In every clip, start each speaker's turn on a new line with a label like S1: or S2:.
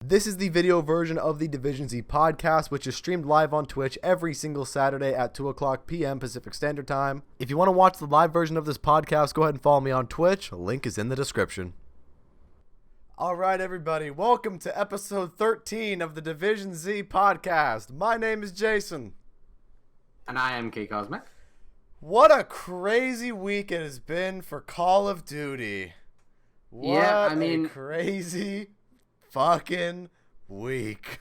S1: This is the video version of the Division Z podcast, which is streamed live on Twitch every single Saturday at 2 o'clock p.m. Pacific Standard Time. If you want to watch the live version of this podcast, go ahead and follow me on Twitch. A link is in the description. All right, everybody. Welcome to episode 13 of the Division Z podcast. My name is Jason.
S2: And I am K Cosmic.
S1: What a crazy week it has been for Call of Duty. What a crazy fucking week.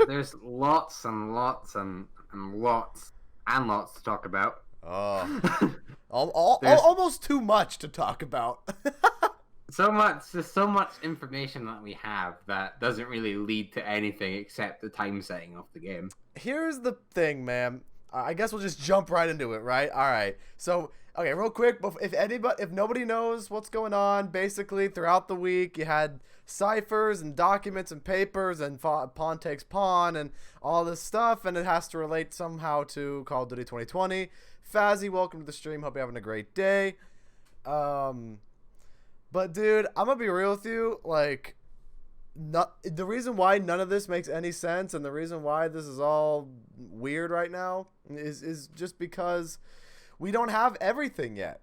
S2: There's lots and lots and lots and lots to talk about.
S1: Oh, almost too much to talk about.
S2: There's so much information that we have that doesn't really lead to anything except the time setting of the game.
S1: Here's the thing, man. I guess we'll just jump right into it, right? All right. So, okay, real quick, if nobody knows what's going on, basically throughout the week you had ciphers and documents and papers and pawn takes pawn and all this stuff, and it has to relate somehow to Call of Duty 2020. Fazzy, welcome to the stream. Hope you're having a great day. But dude, I'm gonna be real with you. Like, the reason why none of this makes any sense, and the reason why this is all weird right now, is just because we don't have everything yet.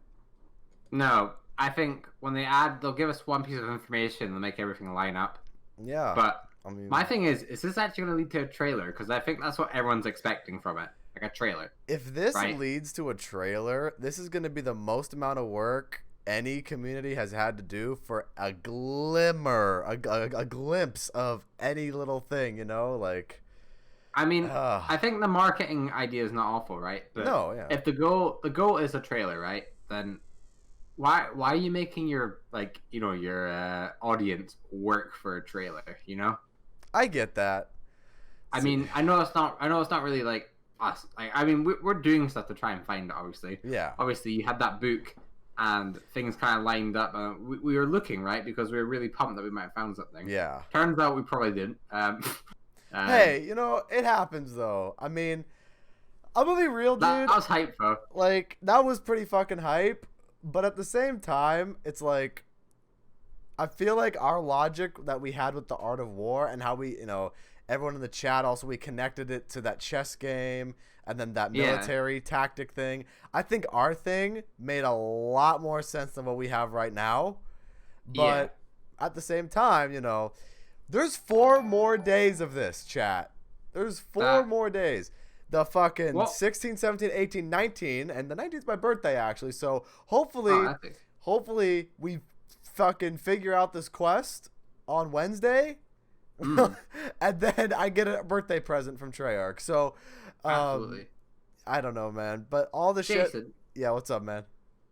S2: No, I think when they add, they'll give us one piece of information, they'll make everything line up.
S1: Yeah.
S2: But I mean, my thing is this actually going to lead to a trailer? Because I think that's what everyone's expecting from it, like a trailer.
S1: If this leads to a trailer, this is going to be the most amount of work any community has had to do for a glimmer, a glimpse of any little thing, you know, like.
S2: I mean, I think the marketing idea is not awful, right? But
S1: no, yeah.
S2: If the goal is a trailer, right? Then why are you making your audience work for a trailer? You know.
S1: I get that.
S2: I mean, I know it's not really like us. I mean, we're doing stuff to try and find it. Obviously.
S1: Yeah.
S2: Obviously, you had that book, and things kind of lined up. We were looking, right, because we were really pumped that we might have found something.
S1: Yeah.
S2: Turns out we probably didn't.
S1: Hey, you know, it happens, though. I mean, I'm gonna be real, dude.
S2: That was hype, bro.
S1: Like, that was pretty fucking hype. But at the same time, it's like, I feel like our logic that we had with the Art of War and how we, you know, everyone in the chat also, we connected it to that chess game and then that military tactic thing. I think our thing made a lot more sense than what we have right now. But at the same time, you know, there's 4 more days of this, chat. There's 4 more days. The fucking 16, 17, 18, 19, and the 19th is my birthday, actually. So hopefully we fucking figure out this quest on Wednesday, and then I get a birthday present from Treyarch. So,
S2: absolutely.
S1: I don't know, man, but all the
S2: Jason,
S1: shit. Yeah, what's up, man?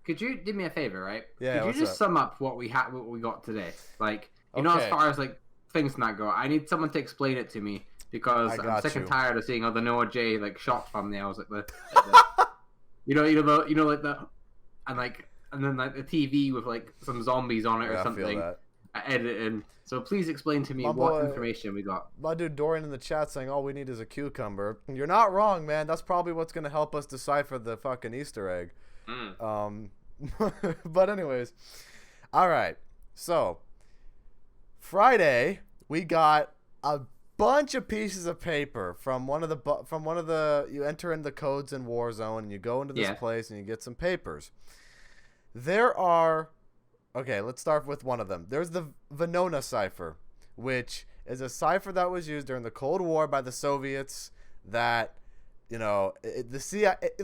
S2: Could you do me a favor, right?
S1: Yeah.
S2: Could you just sum up what we got today? Like, you know, as far as like things not go, I need someone to explain it to me. Because I'm sick and tired of seeing all the Noah J like shot thumbnails, like the and then the TV with like some zombies on it or something. I feel that. Editing. So please explain to me what information we got.
S1: My dude Dorian in the chat saying all we need is a cucumber. You're not wrong, man. That's probably what's gonna help us decipher the fucking Easter egg. But anyways, all right. So Friday we got a bunch of pieces of paper from one of the you enter in the codes in Warzone and you go into this place and you get some papers. There are, okay, let's start with one of them. There's the Venona cipher, which is a cipher that was used during the Cold War by the Soviets that, you know, the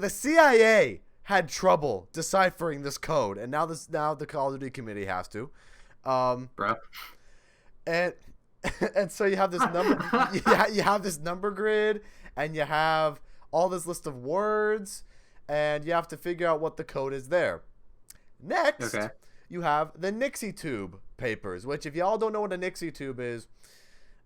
S1: CIA had trouble deciphering this code, and now the Call of Duty community has to.
S2: Bro.
S1: And so you have this number you have this number grid, and you have all this list of words, and you have to figure out what the code is there. Next, you have the Nixie tube papers, which if y'all don't know what a Nixie tube is,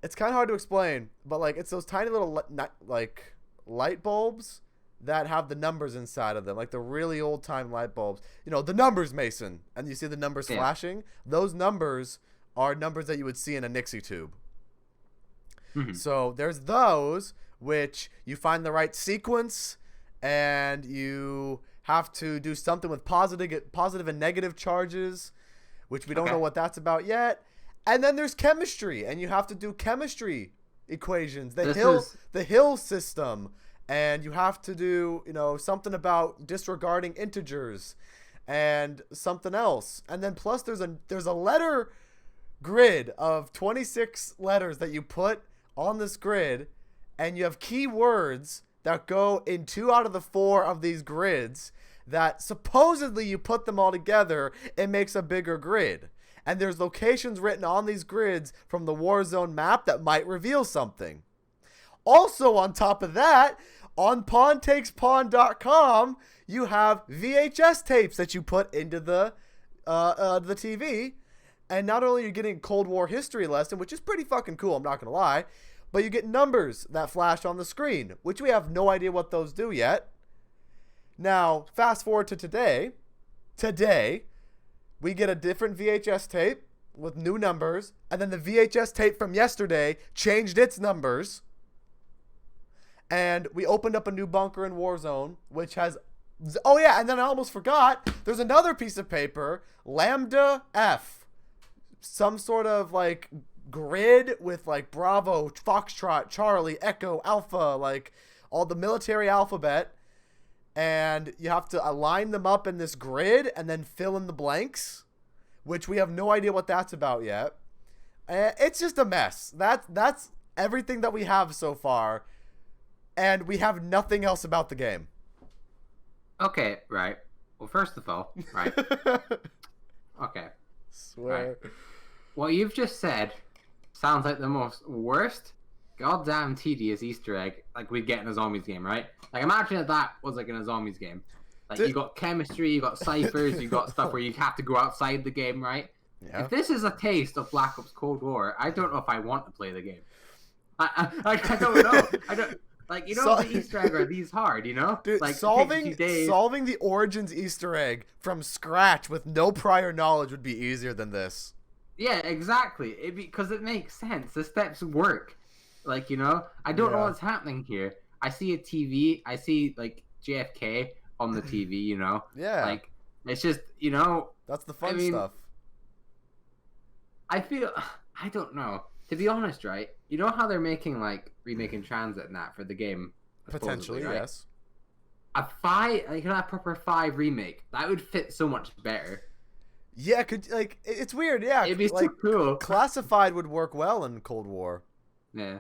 S1: it's kind of hard to explain, but like it's those tiny little like light bulbs that have the numbers inside of them, like the really old time light bulbs. You know, the numbers, Mason, and you see the numbers flashing. Those numbers are numbers that you would see in a Nixie tube. So there's those, which you find the right sequence, and you have to do something with positive and negative charges, which we don't know what that's about yet. And then there's chemistry, and you have to do chemistry equations. The Hill system, and you have to do, you know, something about disregarding integers and something else. And then plus there's a letter grid of 26 letters that you put on this grid, and you have keywords that go in 2 out of the 4 of these grids that supposedly you put them all together, it makes a bigger grid. And there's locations written on these grids from the Warzone map that might reveal something. Also, on top of that, on pawntakespawn.com, you have VHS tapes that you put into the TV. And not only are you getting a Cold War history lesson, which is pretty fucking cool, I'm not going to lie, but you get numbers that flash on the screen, which we have no idea what those do yet. Now, fast forward to today. Today, we get a different VHS tape with new numbers, and then the VHS tape from yesterday changed its numbers. And we opened up a new bunker in Warzone, which has... Oh, yeah, and then I almost forgot. There's another piece of paper, Lambda F. Some sort of, like, grid with, like, Bravo, Foxtrot, Charlie, Echo, Alpha, like, all the military alphabet. And you have to align them up in this grid and then fill in the blanks, which we have no idea what that's about yet. It's just a mess. That's everything that we have so far, and we have nothing else about the game.
S2: Okay, right. Well, first of all, right. Okay.
S1: Swear.
S2: Right. What you've just said sounds like the most worst goddamn tedious Easter egg like we'd get in a zombies game, right? Like, imagine if that was like in a zombies game. Like, you got chemistry, you got ciphers, you got stuff where you have to go outside the game, right? Yeah. If this is a taste of Black Ops Cold War, I don't know if I want to play the game. I don't know. I don't, like, you know, the Easter egg are these hard, you know?
S1: Dude,
S2: like,
S1: solving the Origins Easter egg from scratch with no prior knowledge would be easier than this.
S2: Yeah, exactly. Because it makes sense. The steps work. Like, you know, I don't know what's happening here. I see a TV. I see, like, JFK on the TV, you know?
S1: Yeah.
S2: Like, it's just, you know...
S1: That's the fun stuff.
S2: I feel... I don't know. To be honest, right? You know how they're making, like, remaking Transit and that for the game?
S1: Potentially,
S2: right?
S1: yes.
S2: A 5... Like, a proper 5 remake. That would fit so much better.
S1: Yeah, it's weird, yeah.
S2: It'd be
S1: like,
S2: so cool.
S1: Classified would work well in Cold War.
S2: Yeah.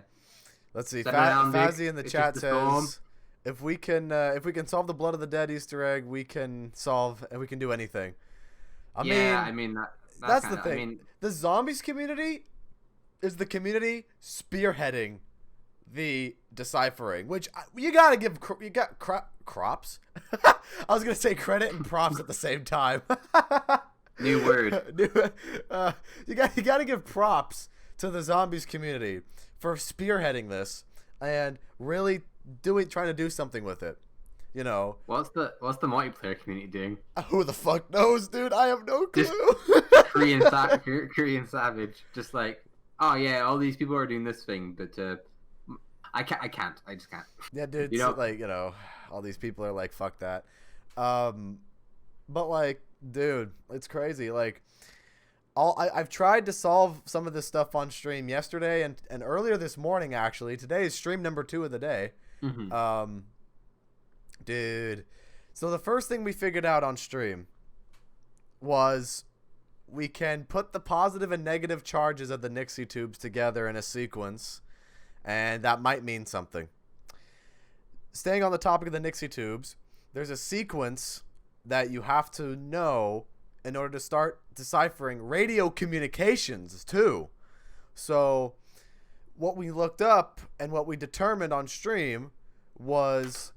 S1: Let's see. Fazzy in the chat says, if we can solve the Blood of the Dead Easter egg, we can do anything. I mean that's the thing. I mean, the zombies community is the community spearheading the deciphering, which you gotta give crops. I was gonna say credit and props at the same time.
S2: New word.
S1: You gotta give props to the zombies community for spearheading this and really trying to do something with it. You know.
S2: What's the multiplayer community doing?
S1: Who the fuck knows, dude? I have no clue.
S2: Just Korean Savage. Just like, oh yeah, all these people are doing this thing, but I can't. I just can't.
S1: Yeah, dude. So, like, you know, all these people are like, fuck that. But like, dude, it's crazy. Like, I've tried to solve some of this stuff on stream yesterday and earlier this morning, actually. Today is stream number 2 of the day. Mm-hmm. Dude. So the first thing we figured out on stream was we can put the positive and negative charges of the Nixie tubes together in a sequence, and that might mean something. Staying on the topic of the Nixie tubes, there's a sequence that you have to know in order to start deciphering radio communications too. So what we looked up and what we determined on stream was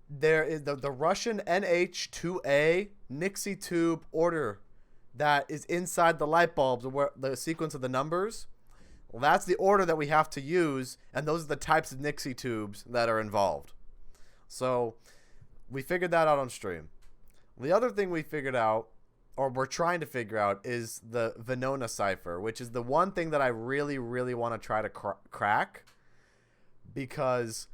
S1: there is the Russian NH2A Nixie tube order that is inside the light bulbs, where the sequence of the numbers. Well, that's the order that we have to use, and those are the types of Nixie tubes that are involved. So we figured that out on stream. The other thing we figured out, or we're trying to figure out, is the Venona cipher, which is the one thing that I really, really want to try to crack, because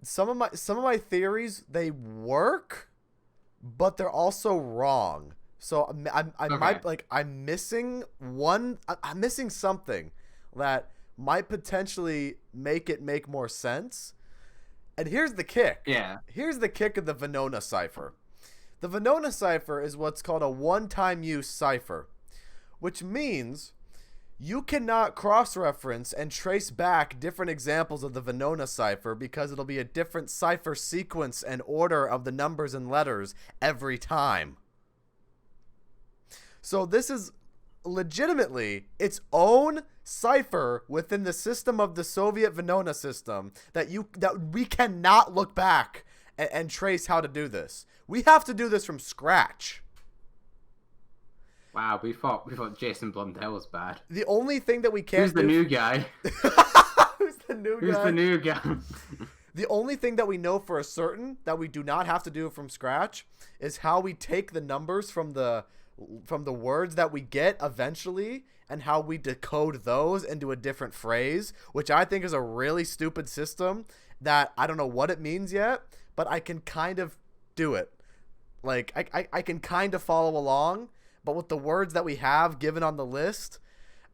S1: some of my theories, they work, but they're also wrong. So I
S2: Okay.
S1: might like I'm missing one. I'm missing something that might potentially make it make more sense. And here's the kick.
S2: Yeah.
S1: Here's the kick of the Venona cipher. The Venona cipher is what's called a one-time use cipher, which means you cannot cross-reference and trace back different examples of the Venona cipher because it'll be a different cipher sequence and order of the numbers and letters every time. So this is legitimately its own cipher within the system of the Soviet Venona system that we cannot look back and trace how to do this. We have to do this from scratch.
S2: Wow, we thought Jason Blundell was bad.
S1: The only thing that we can't
S2: Who's the new guy?
S1: Who's the new guy?
S2: Who's the new guy?
S1: The only thing that we know for a certain that we do not have to do from scratch is how we take the numbers from the words that we get eventually and how we decode those into a different phrase, which I think is a really stupid system that I don't know what it means yet, but I can kind of do it. Like, I can kind of follow along, but with the words that we have given on the list,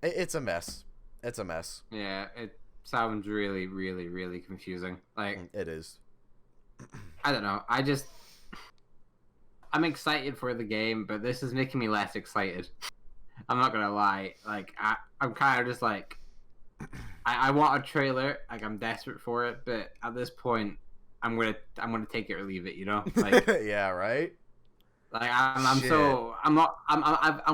S1: it's a mess. It's a mess.
S2: Yeah, it sounds really, really, really confusing. Like,
S1: it is.
S2: I don't know. I'm excited for the game, but this is making me less excited. I'm not gonna lie. Like, I'm kind of just like, I want a trailer. Like, I'm desperate for it, but at this point, I'm gonna take it or leave it. You know? Like,
S1: yeah, right.
S2: Like I'm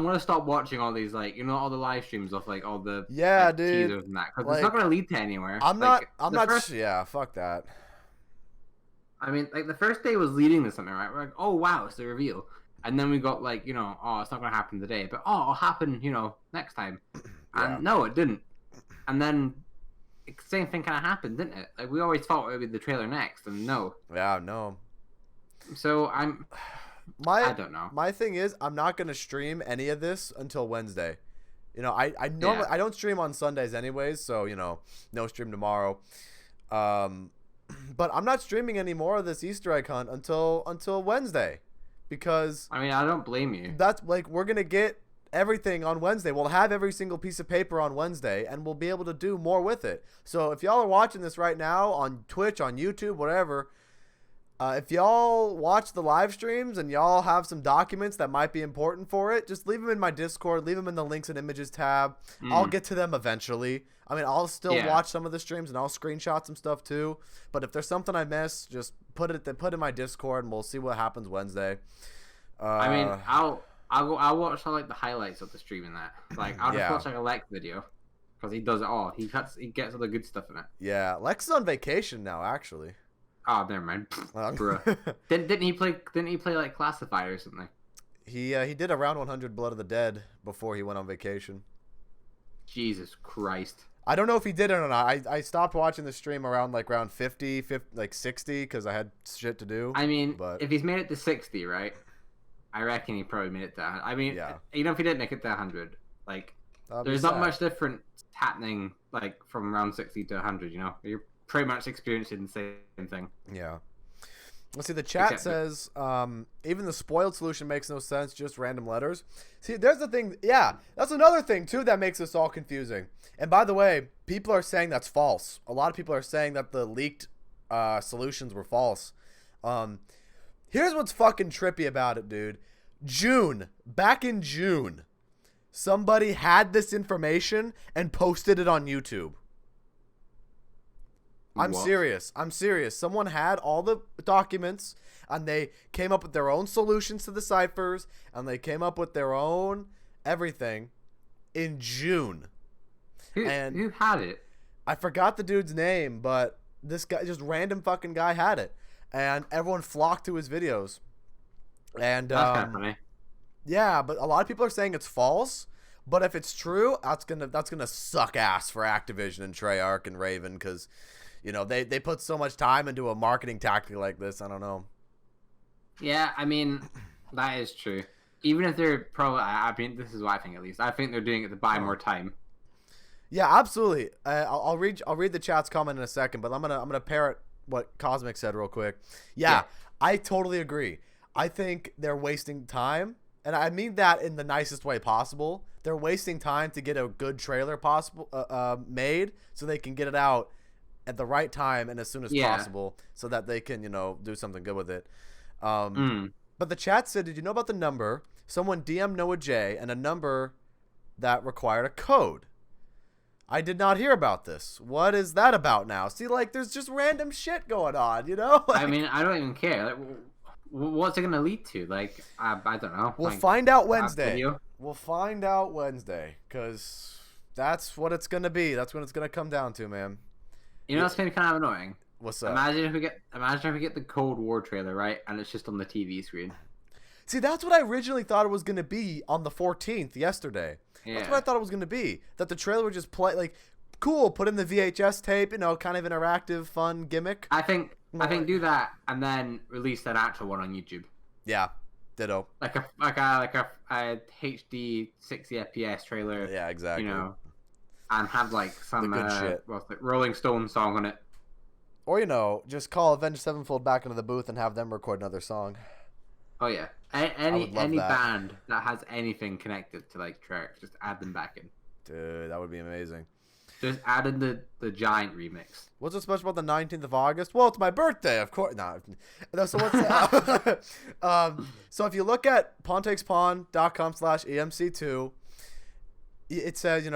S2: gonna stop watching all these, like, you know, all the live streams of like all the
S1: dude,
S2: teasers and that, because
S1: like,
S2: it's not gonna lead to anywhere.
S1: I'm not. Yeah, fuck that.
S2: I mean, like, the first day was leading to something, right? We're like, oh wow, it's the reveal, and then we got like, you know, oh, it's not gonna happen today, but oh, it'll happen, you know, next time. And no, it didn't. And then same thing kind of happened, didn't it? Like, we always thought it would be the trailer next, and no.
S1: Yeah, no.
S2: So I don't know.
S1: My thing is, I'm not gonna stream any of this until Wednesday. You know, I normally I don't stream on Sundays anyways, so you know, no stream tomorrow. But I'm not streaming any more of this Easter egg hunt until Wednesday, because
S2: I mean, I don't blame you.
S1: That's like, we're gonna get everything on Wednesday. We'll have every single piece of paper on Wednesday, and we'll be able to do more with it. So if y'all are watching this right now on Twitch, on YouTube, whatever. If y'all watch the live streams and y'all have some documents that might be important for it, just leave them in my Discord. Leave them in the links and images tab. I'll get to them eventually. I mean, I'll still watch some of the streams and I'll screenshot some stuff too. But if there's something I miss, just put in my Discord and we'll see what happens Wednesday.
S2: I mean, I'll watch like the highlights of the stream and that. Like, I'll just watch like a Lex video because he does it all. He gets all the good stuff in it.
S1: Yeah, Lex is on vacation now, actually.
S2: Oh, never mind. Bruh. Didn't he play like Classified or something?
S1: He did around 100 Blood of the Dead before he went on vacation.
S2: Jesus Christ.
S1: I don't know if he did it or not. I stopped watching the stream around like round 50 like 60 because I had shit to do.
S2: I mean, if he's made it to 60, right? I reckon he probably made it to 100. I mean, even if he didn't make it to 100, like, there's not much difference happening like from round 60 to 100. You know, you're pretty much experiencing the same thing.
S1: Yeah. Let's see, the chat says, even the spoiled solution makes no sense, just random letters. See, there's the thing. Yeah, that's another thing, too, that makes this all confusing. And by the way, people are saying that's false. A lot of people are saying that the leaked solutions were false. Here's what's fucking trippy about it, dude. Back in June, somebody had this information and posted it on YouTube. I'm serious. Someone had all the documents, and they came up with their own solutions to the ciphers, and they came up with their own everything in June.
S2: Who had it?
S1: I forgot the dude's name, but this guy, just random fucking guy, had it, and everyone flocked to his videos. And
S2: that's kind of funny.
S1: Yeah, but a lot of people are saying it's false. But if it's true, that's gonna suck ass for Activision and Treyarch and Raven, because, you know, they put so much time into a marketing tactic like this. I don't know.
S2: Yeah, I mean, that is true. Even if they're probably, I mean, this is what I think, at least. I think they're doing it to buy more time. Yeah,
S1: absolutely. I'll read the chat's comment in a second, but I'm gonna parrot what Cosmic said real quick. Yeah, I totally agree. I think they're wasting time, and I mean that in the nicest way possible. They're wasting time to get a good trailer made so they can get it out at the right time and as soon as possible so that they can, do something good with it. But the chat said, did you know about the number? Someone DM'd Noah J and a number that required a code. I did not hear about this. What is that about now? See, there's just random shit going on,
S2: I mean, I don't even care. What's it going to lead to? I don't know.
S1: We'll find out Wednesday. We'll find out Wednesday, because that's what it's going to be. That's what it's going to come down to, man.
S2: It's going to be kind of annoying.
S1: What's up?
S2: Imagine if we get the Cold War trailer, right? And it's just on the TV screen.
S1: See, that's what I originally thought it was going to be on the 14th yesterday. Yeah. That's what I thought it was going to be. That the trailer would just play, cool, put in the VHS tape, kind of interactive, fun gimmick.
S2: I think do that and then release that actual one on YouTube.
S1: Yeah, ditto.
S2: Like a HD 60 FPS trailer.
S1: Yeah, exactly.
S2: And have some
S1: good shit.
S2: Rolling Stone song on it.
S1: Or just call Avenged Sevenfold back into the booth and have them record another song.
S2: Oh yeah, any band that has anything connected to Treyarch, just add them back in.
S1: Dude, that would be amazing.
S2: Just add in the giant remix.
S1: What's so special about the 19th of August? Well, it's my birthday, of course. No, so what's so if you look at pontakespawn.com/EMC2, it says it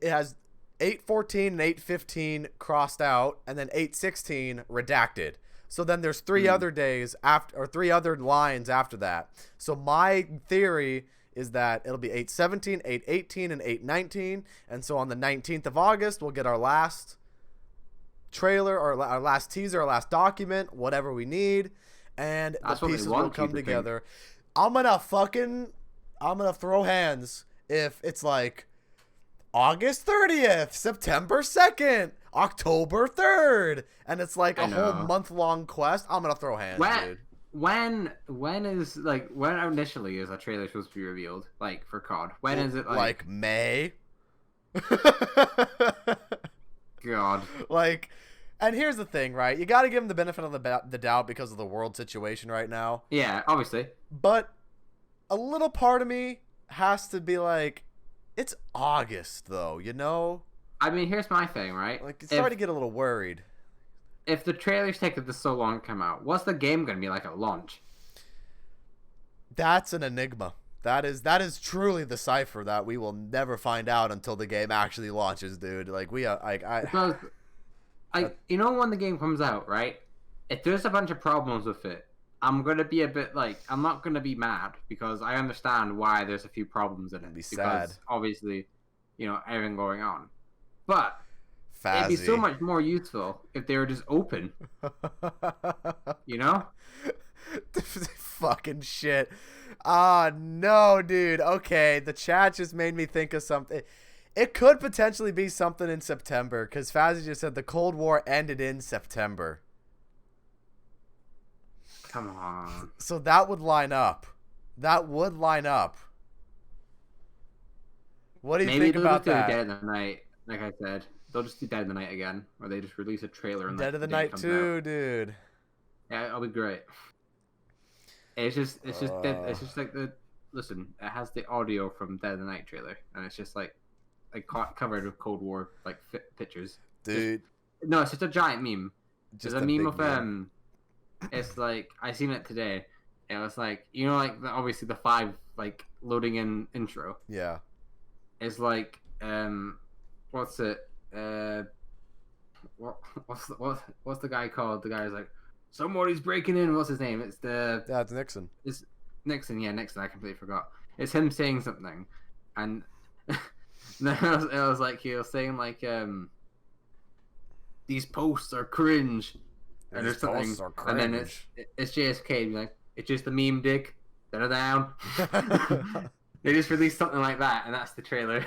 S1: has 814 and 815 crossed out, and then 816 redacted. So then there's three other days after, or 3 other lines after that. So my theory is that it'll be 817, 818, and 819. And so on the 19th of August, we'll get our last trailer, or our last teaser, our last document, whatever we need, and the pieces will come together. I'm gonna throw hands if it's August 30th, September 2nd, October 3rd, and it's a whole month-long quest. I'm gonna throw hands, dude.
S2: When initially is a trailer supposed to be revealed? For COD, when is it?
S1: May.
S2: God.
S1: And here's the thing, right? You got to give them the benefit of the doubt because of the world situation right now.
S2: Yeah, obviously.
S1: But a little part of me has to be it's August, though,
S2: I mean, here's my thing, right?
S1: It's starting to get a little worried.
S2: If the trailer's taken this so long to come out, what's the game going to be like at launch?
S1: That's an enigma. That is truly the cipher that we will never find out until the game actually launches, dude.
S2: Because, when the game comes out, right? If there's a bunch of problems with it, I'm going to be a bit I'm not going to be mad because I understand why there's a few problems in it.
S1: Be
S2: because
S1: sad.
S2: Obviously, everything going on. But it'd be so much more useful if they were just open.
S1: Fucking shit. Ah, no, dude. Okay, the chat just made me think of something. It could potentially be something in September because Fazzy just said the Cold War ended in September.
S2: Come on.
S1: So that would line up. What do you think about that?
S2: Maybe they'll just do Dead of the Night, like I said. They'll just do Dead of the Night again, or they just release a trailer and
S1: Dead of the Night 2, dude.
S2: Yeah, it'll be great. It's just listen. It has the audio from Dead of the Night trailer, and it's just covered with Cold War pictures.
S1: Dude.
S2: No, it's just a giant meme. There's a meme of It's I seen it today. It was obviously the 5 loading in intro.
S1: Yeah.
S2: It's what's it? What's the guy called? The guy's somebody's breaking in. What's his name? It's
S1: it's Nixon.
S2: It's Nixon. Yeah, Nixon. I completely forgot. It's him saying something, and it was he was saying these posts are cringe. And there's something, and then it's JSK being it's just a meme, dick. They're down. They just released something like that, and that's the trailer.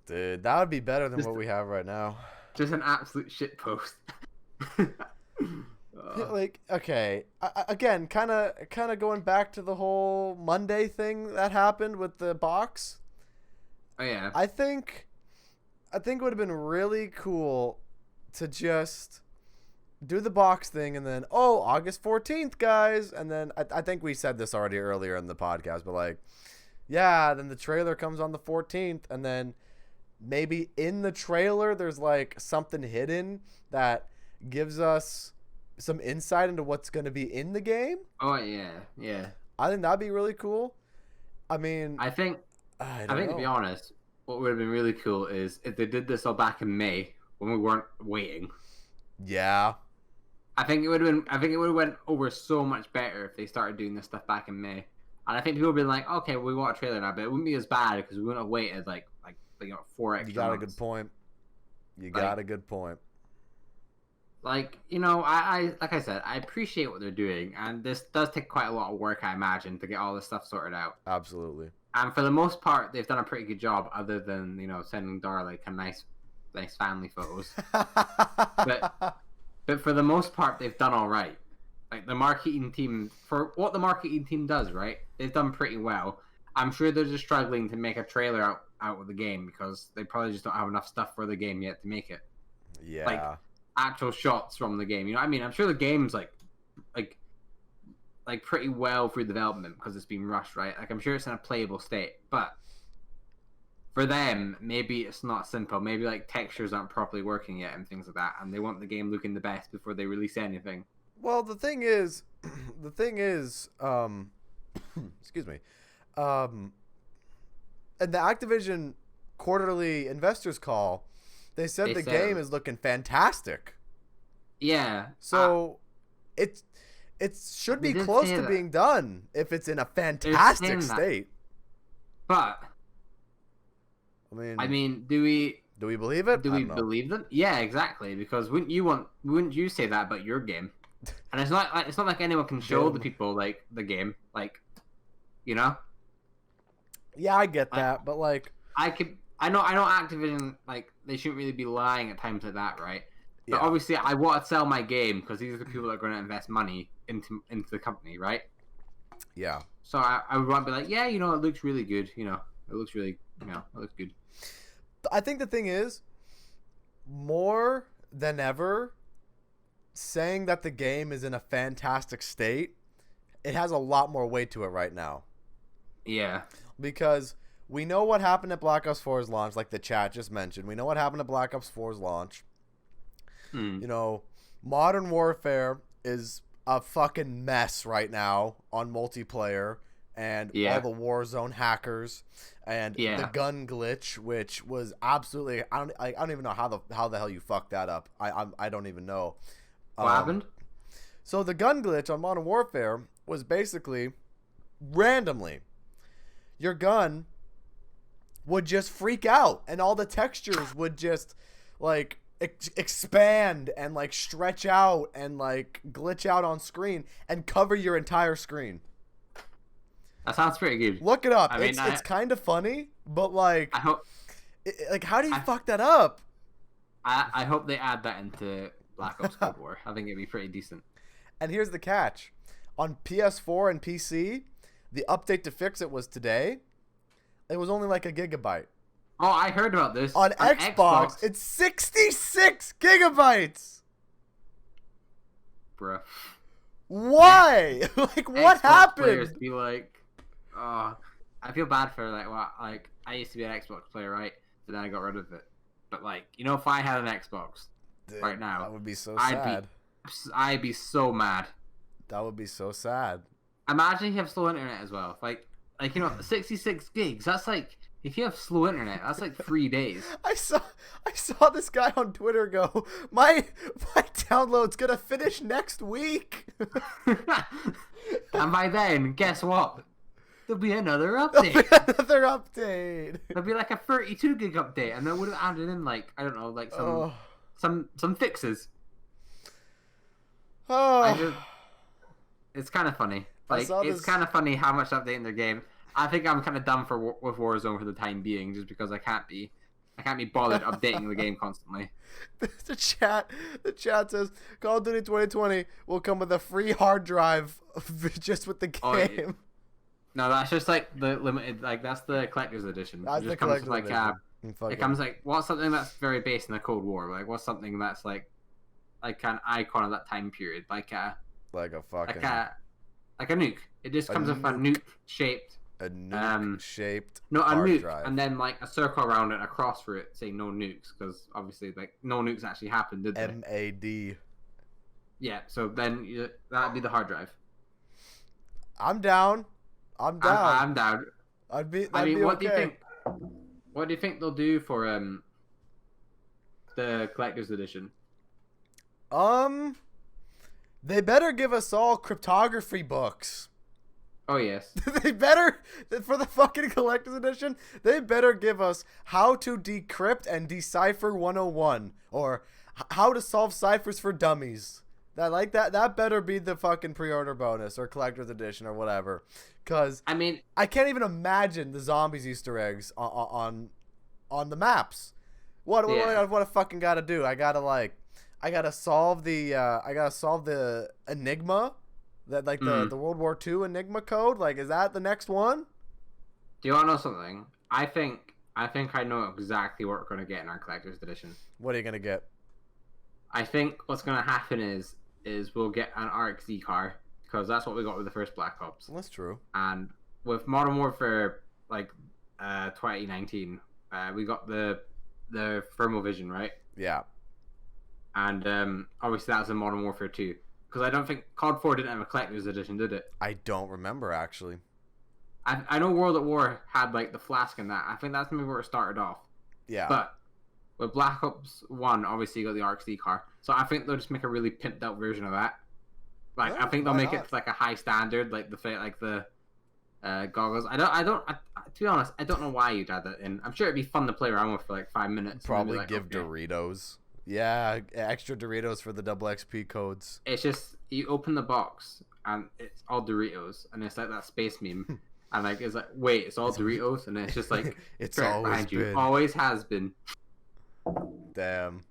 S1: Dude, that would be better than what we have right now.
S2: Just an absolute shit post.
S1: Okay, again, kind of going back to the whole Monday thing that happened with the box.
S2: Oh yeah.
S1: I think it would have been really cool to just do the box thing, and then August 14th, guys, and then I think we said this already earlier in the podcast, but like, yeah, then the trailer comes on the 14th, and then maybe in the trailer there's like something hidden that gives us some insight into what's going to be in the game.
S2: Oh yeah.
S1: I think that'd be really cool. I mean,
S2: I think to be honest, what would have been really cool is if they did this all back in May when we weren't waiting.
S1: Yeah.
S2: I think it would have went over so much better if they started doing this stuff back in May. And I think people would be like, okay, well, we want a trailer now, but it wouldn't be as bad because we wouldn't have waited like 4 extra months.
S1: You got a good point. You got a good point.
S2: Like, I like I said, I appreciate what they're doing, and this does take quite a lot of work, I imagine, to get all this stuff sorted out.
S1: Absolutely.
S2: And for the most part, they've done a pretty good job, other than sending Dara like a nice family photos. but for the most part, they've done all right. Like the marketing team, for what the marketing team does, right? They've done pretty well. I'm sure they're just struggling to make a trailer out of the game because they probably just don't have enough stuff for the game yet to make it.
S1: Yeah.
S2: Like actual shots from the game. You know what I mean? I'm sure the game's like pretty well through development because it's been rushed, right? Like I'm sure it's in a playable state, but for them, maybe it's not simple. Maybe like textures aren't properly working yet and things like that, and they want the game looking the best before they release anything.
S1: Well, the thing is, excuse me, in the Activision quarterly investors call, they said the game is looking fantastic.
S2: Yeah.
S1: So it should be close to being done if it's in a fantastic state.
S2: But I mean, do we
S1: believe it?
S2: Do we believe them? Yeah, exactly. Because wouldn't you say that about your game? And it's not like anyone can show the people like the game, like,
S1: Yeah, I get that, but like
S2: I know Activision, like, they shouldn't really be lying at times like that, right? But obviously, I want to sell my game because these are the people that are going to invest money into the company, right?
S1: Yeah.
S2: So I would want to be like, yeah, it looks really good. It looks really, it looks good.
S1: I think the thing is, more than ever, saying that the game is in a fantastic state, it has a lot more weight to it right now. Yeah. Because we know what happened at Black Ops 4's launch, like the chat just mentioned. We know what happened at Black Ops 4's launch. Modern Warfare is a fucking mess right now on multiplayer and all the Warzone hackers and the gun glitch, which was absolutely I don't even know how the hell you fucked that up. I don't even know.
S2: What happened?
S1: So the gun glitch on Modern Warfare was basically randomly your gun would just freak out and all the textures would just like expand and like stretch out and like glitch out on screen and cover your entire screen.
S2: That sounds pretty good.
S1: Look it up. It's kind of funny, but like,
S2: I hope,
S1: how do you fuck that up?
S2: I hope they add that into Black Ops Cold War. I think it'd be pretty decent.
S1: And here's the catch: on PS4 and PC, the update to fix it was today. It was only like a gigabyte.
S2: Oh, I heard about this.
S1: On Xbox, it's 66 gigabytes.
S2: Bruh.
S1: Why? Like, what
S2: Xbox
S1: happened?
S2: Players be like, I feel bad for like I used to be an Xbox player, right? But then I got rid of it. But like, if I had an Xbox right now,
S1: that would be so sad.
S2: I'd be so mad.
S1: That would be so sad.
S2: Imagine you have slow internet as well. Like 66 gigs. That's like, if you have slow internet, that's like 3 days.
S1: I saw this guy on Twitter go, my download's gonna finish next week.
S2: And by then, guess what? There'll be another update. There'll be like a 32 gig update, and they would have added in like, I don't know, like some fixes. It's kind of funny. Like, it's kind of funny how much update in their game. I think I'm kind of done with Warzone for the time being, just because I can't be bothered updating the game constantly.
S1: The chat says Call of Duty 2020 will come with a free hard drive just with the game.
S2: Oh, yeah. No, that's just like the limited, like that's the collector's edition.
S1: That's the collector's edition.
S2: It comes like, what's something that's very based in the Cold War? Like, what's something that's like like an icon of that time period, like a
S1: fucking
S2: like a nuke. It just comes with a nuke shaped.
S1: A nuke shaped.
S2: No, a
S1: hard
S2: nuke,
S1: drive.
S2: and then like a circle around it, and a cross through it, saying no nukes, because obviously like no nukes actually happened, did they?
S1: MAD.
S2: Yeah. So then that'd be the hard drive.
S1: I'm down. I'm down.
S2: I'd be.
S1: I mean,
S2: what
S1: okay.
S2: do you think? What do you think they'll do for the collector's edition?
S1: They better give us all cryptography books.
S2: Oh yes.
S1: They better, for the fucking collector's edition, they better give us how to decrypt and decipher 101, or how to solve ciphers for dummies. That better be the fucking pre-order bonus or collector's edition or whatever. Cause
S2: I mean,
S1: I can't even imagine the zombies Easter eggs on the maps. What I fucking gotta do? I gotta solve the enigma, that like the World War II enigma code. Like, is that the next one?
S2: Do you want to know something? I think I know exactly what we're gonna get in our collector's edition.
S1: What are you gonna get?
S2: I think what's gonna happen is we'll get an RXZ car, because that's what we got with the first Black Ops.
S1: That's true.
S2: And with Modern Warfare, like 2019, we got the Thermovision, right?
S1: Yeah.
S2: And obviously that was in Modern Warfare 2. Because I don't think COD 4 didn't have a collector's edition, did it?
S1: I don't remember, actually.
S2: I know World at War had like the flask and that. I think that's maybe where it started off.
S1: Yeah.
S2: But with Black Ops 1, obviously you got the RXD car. So I think they'll just make a really pimped out version of that. Like, I think they'll make it to like a high standard, like the goggles. To be honest, I don't know why you'd add that in. I'm sure it'd be fun to play around with for like 5 minutes.
S1: Probably
S2: like,
S1: give Doritos. Yeah, extra Doritos for the double XP codes.
S2: It's just, you open the box and it's all Doritos, and it's like that space meme. And like, it's like, wait, it's all Doritos? And it's just like,
S1: it's always been.
S2: You. Always has been.
S1: Damn.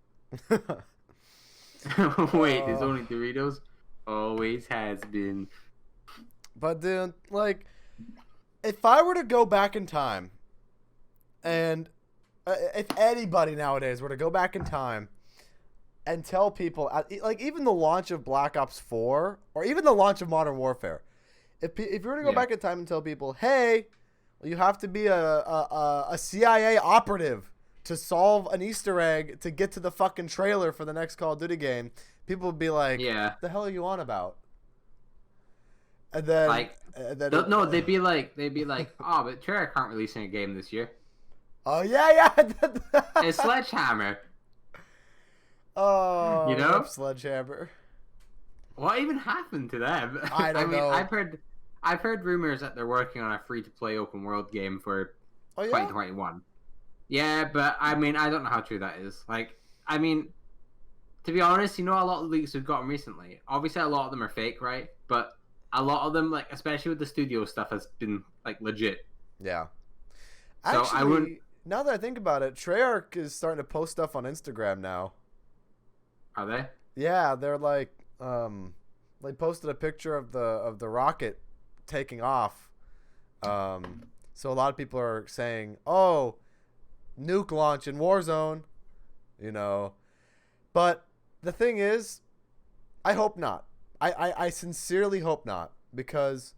S2: Wait, there's only Doritos? Always has been.
S1: But then, like, if I were to go back in time, and if anybody nowadays were to go back in time and tell people, like, even the launch of Black Ops 4, or even the launch of Modern Warfare, if you were to go back in time and tell people, hey, you have to be a CIA operative to solve an Easter egg to get to the fucking trailer for the next Call of Duty game, people would be like, what the hell are you on about? And then,
S2: like, they'd be like, oh, but Treyarch aren't releasing a game this year.
S1: Oh yeah.
S2: It's Sledgehammer.
S1: Oh, you know, Sledgehammer.
S2: What even happened to them?
S1: I don't know.
S2: I've heard rumors that they're working on a free-to-play open world game for 2021. Yeah, but I mean, I don't know how true that is. Like, I mean, to be honest, you know, a lot of the leaks we've gotten recently, obviously a lot of them are fake, right? But a lot of them, like, especially with the studio stuff, has been like legit.
S1: Yeah.
S2: So
S1: actually,
S2: I wouldn't.
S1: Now that I think about it, Treyarch is starting to post stuff on Instagram now.
S2: Are they?
S1: Yeah, they're like, they posted a picture of the rocket taking off. So a lot of people are saying, oh, nuke launch in Warzone, you know. But the thing is, I hope not. I sincerely hope not, because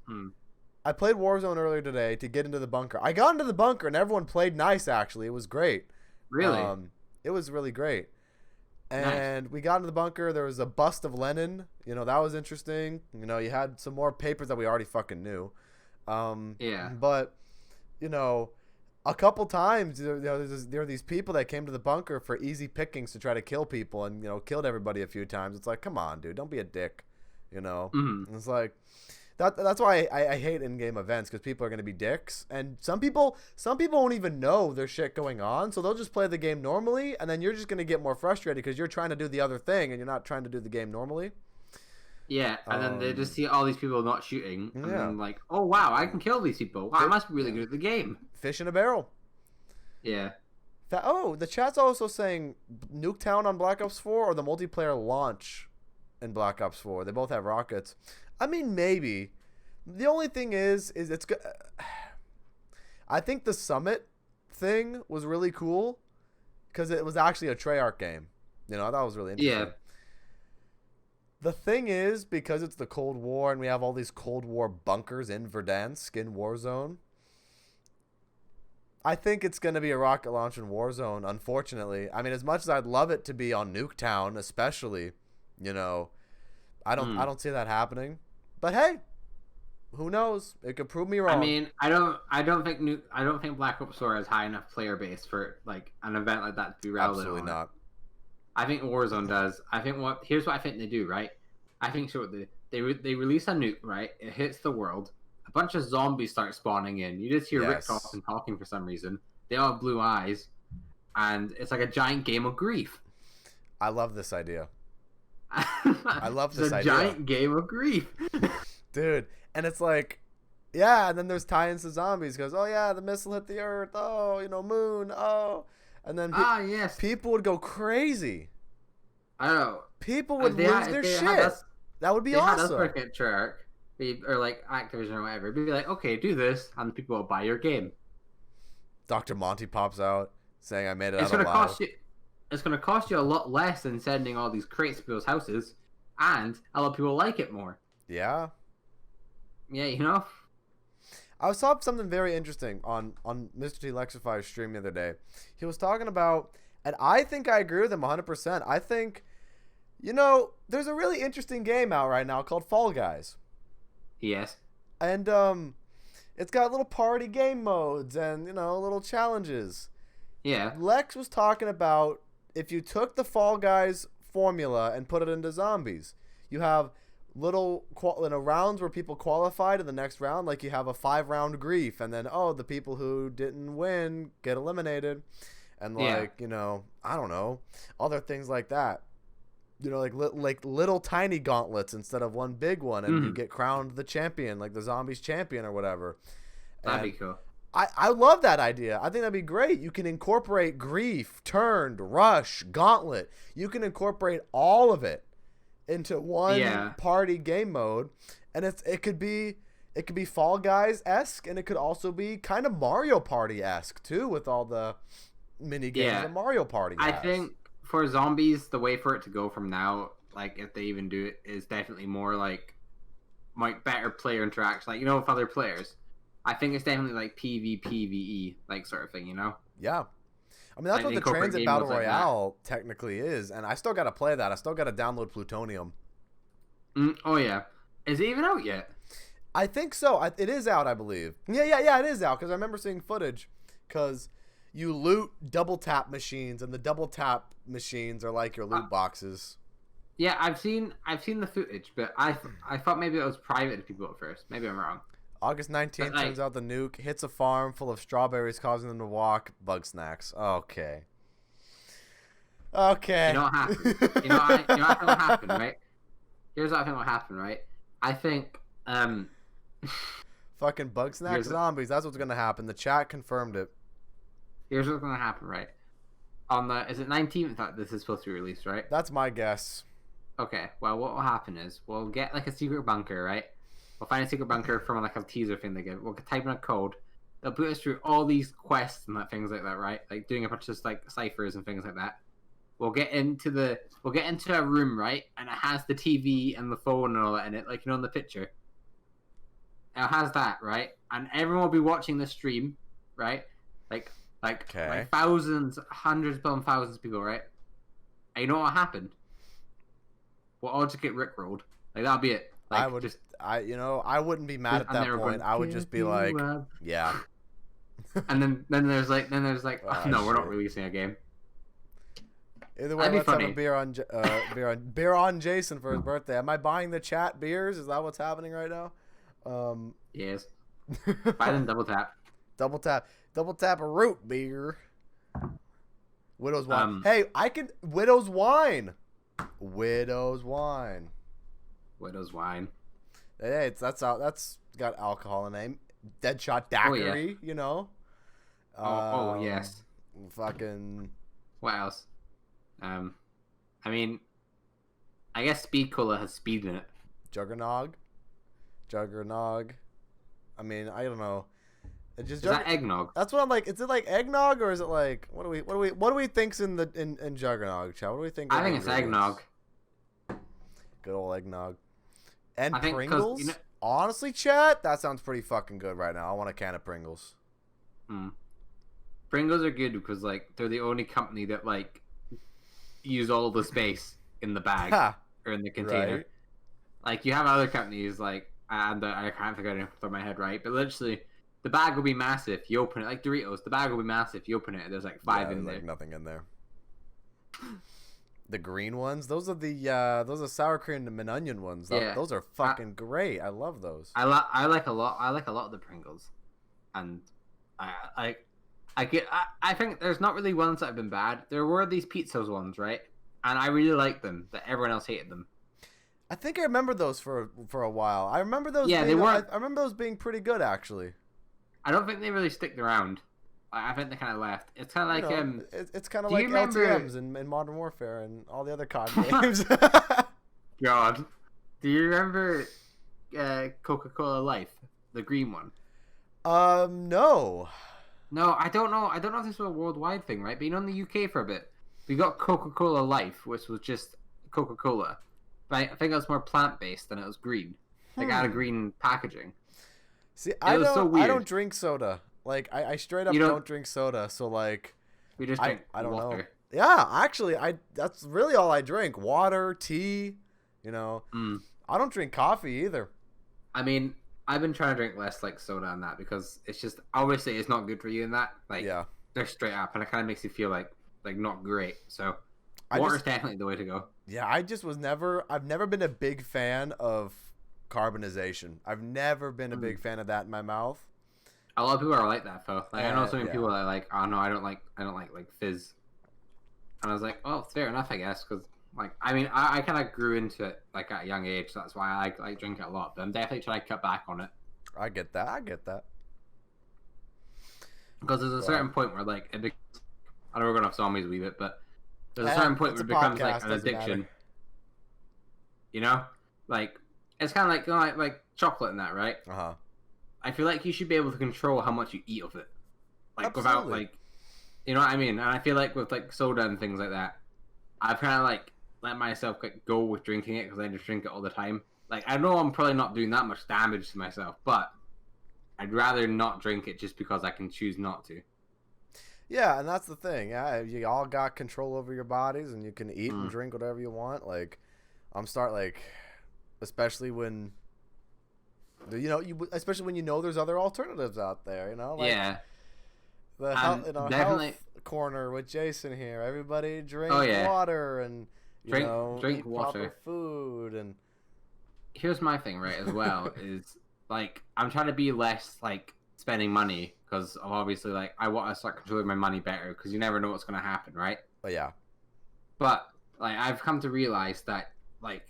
S1: I played Warzone earlier today to get into the bunker. I got into the bunker and everyone played nice, actually. It was great.
S2: Really?
S1: It was really great. And we got into the bunker. There was a bust of Lenin. You know, that was interesting. You know, you had some more papers that we already fucking knew.
S2: Yeah.
S1: But, you know, a couple times, there were these people that came to the bunker for easy pickings to try to kill people, and, you know, killed everybody a few times. It's like, come on, dude. Don't be a dick. You know? Mm-hmm. It's like... That's why I hate in-game events, because people are going to be dicks, and some people won't even know there's shit going on, so they'll just play the game normally, and then you're just going to get more frustrated because you're trying to do the other thing and you're not trying to do the game normally.
S2: Yeah, and then they just see all these people not shooting, and then like, oh wow, I can kill these people. Wow, I must be really good at the game.
S1: Fish in a barrel.
S2: Yeah.
S1: The chat's also saying Nuketown on Black Ops 4 or the multiplayer launch in Black Ops 4. They both have rockets. I mean, maybe. The only thing is it's good. I think the Summit thing was really cool because it was actually a Treyarch game. You know, that was really interesting. The thing is, because it's the Cold War and we have all these Cold War bunkers in Verdansk in Warzone, I think it's going to be a rocket launch in Warzone, unfortunately. I mean, as much as I'd love it to be on Nuketown, especially, you know, I don't see that happening. But hey, who knows? It could prove me wrong.
S2: I mean, I don't think Black Ops 4 has high enough player base for like an event like that to be relevant.
S1: Absolutely not.
S2: I think Warzone does. Here's what I think they do, right? I think so. They release a nuke, right? It hits the world. A bunch of zombies start spawning in. You just hear Rick talking for some reason. They all have blue eyes, and it's like a giant game of grief.
S1: I love this idea. I love this idea.
S2: It's a giant game of grief,
S1: dude. And it's like, yeah. And then there's tie-ins to zombies because, oh yeah, the missile hit the Earth. Oh, moon. Oh. And then people would go crazy.
S2: I don't know.
S1: People would lose their shit. That would be awesome.
S2: They had us work at Treyarch, or like Activision or whatever. Be like, okay, do this, and people will buy your game.
S1: Dr. Monty pops out saying, "I made it out alive."
S2: It's going to cost you a lot less than sending all these crates to people's houses, and a lot of people like it more.
S1: Yeah.
S2: Yeah,
S1: I saw something very interesting on Mr. T. Lexify's stream the other day. He was talking about, and I think I agree with him 100%. I think, there's a really interesting game out right now called Fall Guys.
S2: Yes.
S1: And it's got little party game modes and, little challenges.
S2: Yeah.
S1: Lex was talking about if you took the Fall Guys formula and put it into zombies, you have little rounds where people qualify to the next round, like you have a 5-round grief, and then the people who didn't win get eliminated, and I don't know, other things like that, like little tiny gauntlets instead of one big one, and you get crowned the champion, like the zombies champion or whatever.
S2: That'd be cool.
S1: I love that idea. I think that'd be great. You can incorporate grief, turned, rush, gauntlet. You can incorporate all of it into one party game mode, and it could be Fall Guys-esque, and it could also be kind of Mario Party-esque too, with all the mini games of Mario Party has.
S2: I think for zombies, the way for it to go from now, like if they even do it, is definitely more like better player interaction, like with other players. I think it's definitely like PvPvE, like sort of thing,
S1: Yeah. I mean, that's what the Transit Battle Royale technically is, and I still got to play that. I still got to download Plutonium.
S2: Oh, yeah. Is it even out yet?
S1: I think so. It is out, I believe. Yeah, it is out, because I remember seeing footage, because you loot double tap machines, and the double tap machines are like your loot boxes.
S2: Yeah, I've seen the footage, but I thought maybe it was private to people at first. Maybe I'm wrong.
S1: August 19th turns out the nuke hits a farm full of strawberries, causing them to walk. Bug snacks. Okay.
S2: You know what happened? You know what I think will happen, right? Here's what I think will happen, right? I think,
S1: fucking bug snacks zombies. That's what's going to happen. The chat confirmed it.
S2: Here's what's going to happen, right? Is it 19th that this is supposed to be released, right?
S1: That's my guess.
S2: Okay. Well, what will happen is we'll get like a secret bunker, right? We'll find a secret bunker from like a teaser thing they give. We'll type in a code. They'll put us through all these quests and things like that, right? Like doing a bunch of like ciphers and things like that. We'll get into a room, right? And it has the TV and the phone and all that in it, like in the picture. It has that, right? And everyone will be watching the stream, right? Like thousands, hundreds upon thousands of people, right? And you know what happened? We'll all just get rickrolled. Like that'll be it. Like,
S1: I wouldn't be mad at that point. I would just be like, yeah.
S2: And then there's like, oh, no, we're not releasing a game.
S1: Either way, let's have a beer on Jason for his birthday. Am I buying the chat beers? Is that what's happening right now?
S2: Yes. Buy them double tap.
S1: Double tap a root beer. Widow's wine. Hey, Widow's wine. Widow's wine. Hey, that's got alcohol in the name. Deadshot Daiquiri,
S2: yes.
S1: Fucking.
S2: What else? I mean, I guess Speed Cola has speed in it.
S1: Juggernog. I mean, I don't know.
S2: Is that eggnog?
S1: That's what I'm like. Is it like eggnog or is it like what do we think's in Juggernog, Chow? What do we think?
S2: I think it's eggnog.
S1: Good old eggnog. And
S2: I think
S1: Pringles? Honestly, chat, that sounds pretty fucking good right now. I want a can of Pringles.
S2: Pringles are good because like they're the only company that like use all the space in the bag or in the container. Right. Like you have other companies like, and I can't figure it off the top of my head, right? But literally, the bag will be massive. You open it like Doritos. The bag will be massive. You open it, there's like 5 in there. Like
S1: nothing in there. The green ones, those are sour cream and onion ones. Those are fucking great. I love those.
S2: I like a lot of the Pringles, and I think there's not really ones that have been bad. There were these pizzas ones, right? And I really liked them, but everyone else hated them.
S1: I think I remember those for a while. I remember those.
S2: Yeah, they were.
S1: I remember those being pretty good, actually.
S2: I don't think they really sticked around. I think they kind of left. It's kind of like
S1: it's kind of like LTMs in Modern Warfare and all the other COD games.
S2: God, do you remember Coca-Cola Life, the green one?
S1: No.
S2: No, I don't know. I don't know if this was a worldwide thing, right? But in the UK for a bit, we got Coca-Cola Life, which was just Coca-Cola. But I think it was more plant-based than it was green. Like, had a green packaging.
S1: See, I don't drink soda. Like, I straight up don't drink soda, so, like...
S2: We just drink
S1: I don't
S2: water.
S1: know. Yeah, actually, that's really all I drink. Water, tea, you know. I don't drink coffee either.
S2: I mean, I've been trying to drink less, like, soda and that, because it's just... Obviously, it's not good for you in that. Like, they're straight up, and it kind of makes you feel, like not great. So, water's definitely the way to go.
S1: Yeah, I've never been a big fan of carbonization. I've never been a big fan of that in my mouth.
S2: A lot of people are like that, though. Like I know so many people that are like, oh no, I don't like fizz. And I was like, well, it's fair enough, I guess, because like I mean, I kind of grew into it like at a young age, so that's why I like drink it a lot. But I'm definitely trying to cut back on it.
S1: I get that.
S2: Because there's a certain point where like I know we're going off zombies a wee bit, but there's a certain point where it becomes like an addiction. Matter. You know, like it's kind of like chocolate and that, right? I feel like you should be able to control how much you eat of it, like
S1: Absolutely.
S2: without like, you know what I mean? And I feel like with like soda and things like that, I've kind of like let myself like go with drinking it because I just drink it all the time. Like I know I'm probably not doing that much damage to myself, but I'd rather not drink it just because I can choose not to.
S1: Yeah, and that's the thing. Yeah, you all got control over your bodies, and you can eat and drink whatever you want. Like, especially when, especially when there's other alternatives out there. You know, like the health corner with Jason here. Everybody drink water and drink eat
S2: water,
S1: proper food. And
S2: here's my thing, right? As well is like I'm trying to be less like spending money. Because obviously, like, I want to start controlling my money better because you never know what's going to happen, right?
S1: But yeah.
S2: But like, I've come to realize that like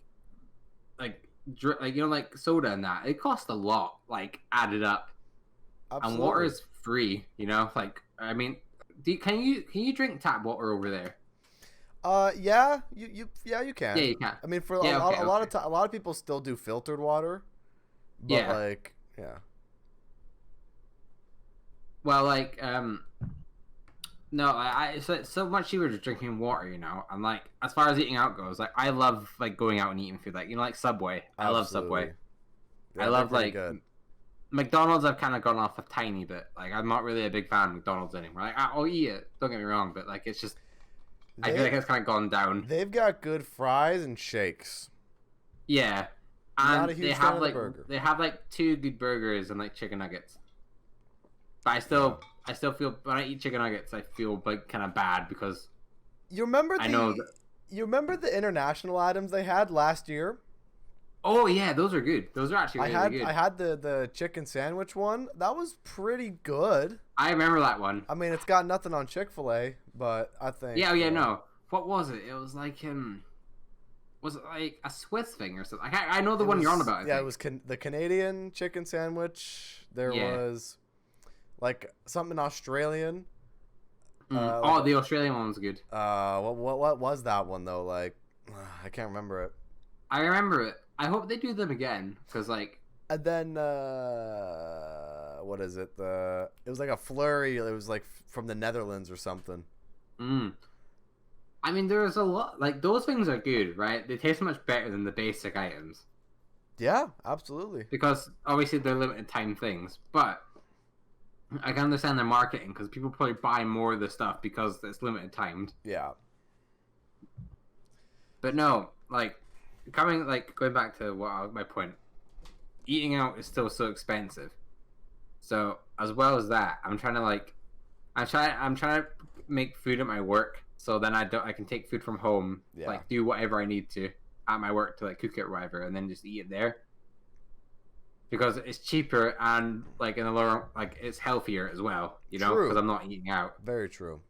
S2: soda and that it costs a lot, like added up.
S1: Absolutely.
S2: And water is free, you know. Like, I mean, can you drink tap water over there?
S1: Yeah, you can.
S2: Yeah, you can.
S1: I mean, for a lot of people still do filtered water. But like, yeah.
S2: Well, like, no, it's so much cheaper just drinking water, you know. And like, as far as eating out goes, like, I love like going out and eating food, like like Subway. I love Subway. Yeah, I love like good. McDonald's. I've kind of gone off a tiny bit. Like, I'm not really a big fan of McDonald's anymore. Like, I'll eat it. Don't get me wrong, but like, it's just I feel like it's kind of gone down.
S1: They've got good fries and shakes.
S2: Yeah, and
S1: not a huge fan of the burger.
S2: They have like 2 good burgers and like chicken nuggets. But I still feel when I eat chicken nuggets, I feel like kind of bad because
S1: you remember the international items they had last year?
S2: Oh yeah, those are good. Those are actually really good.
S1: I had the chicken sandwich one. That was pretty good.
S2: I remember that one.
S1: I mean, it's got nothing on Chick-fil-A, but I think.
S2: Yeah, no. What was it? It was like Was it like a Swiss thing or something? I know the one you're on about. I think.
S1: It was the Canadian chicken sandwich. There was. Like something Australian.
S2: The Australian one was good.
S1: What was that one though? Like, I can't remember it.
S2: I remember it. I hope they do them again because like.
S1: And then what is it? It was like a flurry. It was like from the Netherlands or something.
S2: I I mean, there's a lot. Like, those things are good, right? They taste much better than the basic items.
S1: Yeah, absolutely.
S2: Because, obviously, they're limited time things. But I can understand their marketing, because people probably buy more of the stuff because it's limited timed.
S1: Yeah.
S2: But no, like, going back to my point, eating out is still so expensive. So, as well as that, I'm trying to make food at my work, so then I can take food from home, like do whatever I need to at my work to like cook it or whatever, and then just eat it there. Because it's cheaper and like in the lower, like it's healthier as well, you know, because I'm not eating out.
S1: Very true.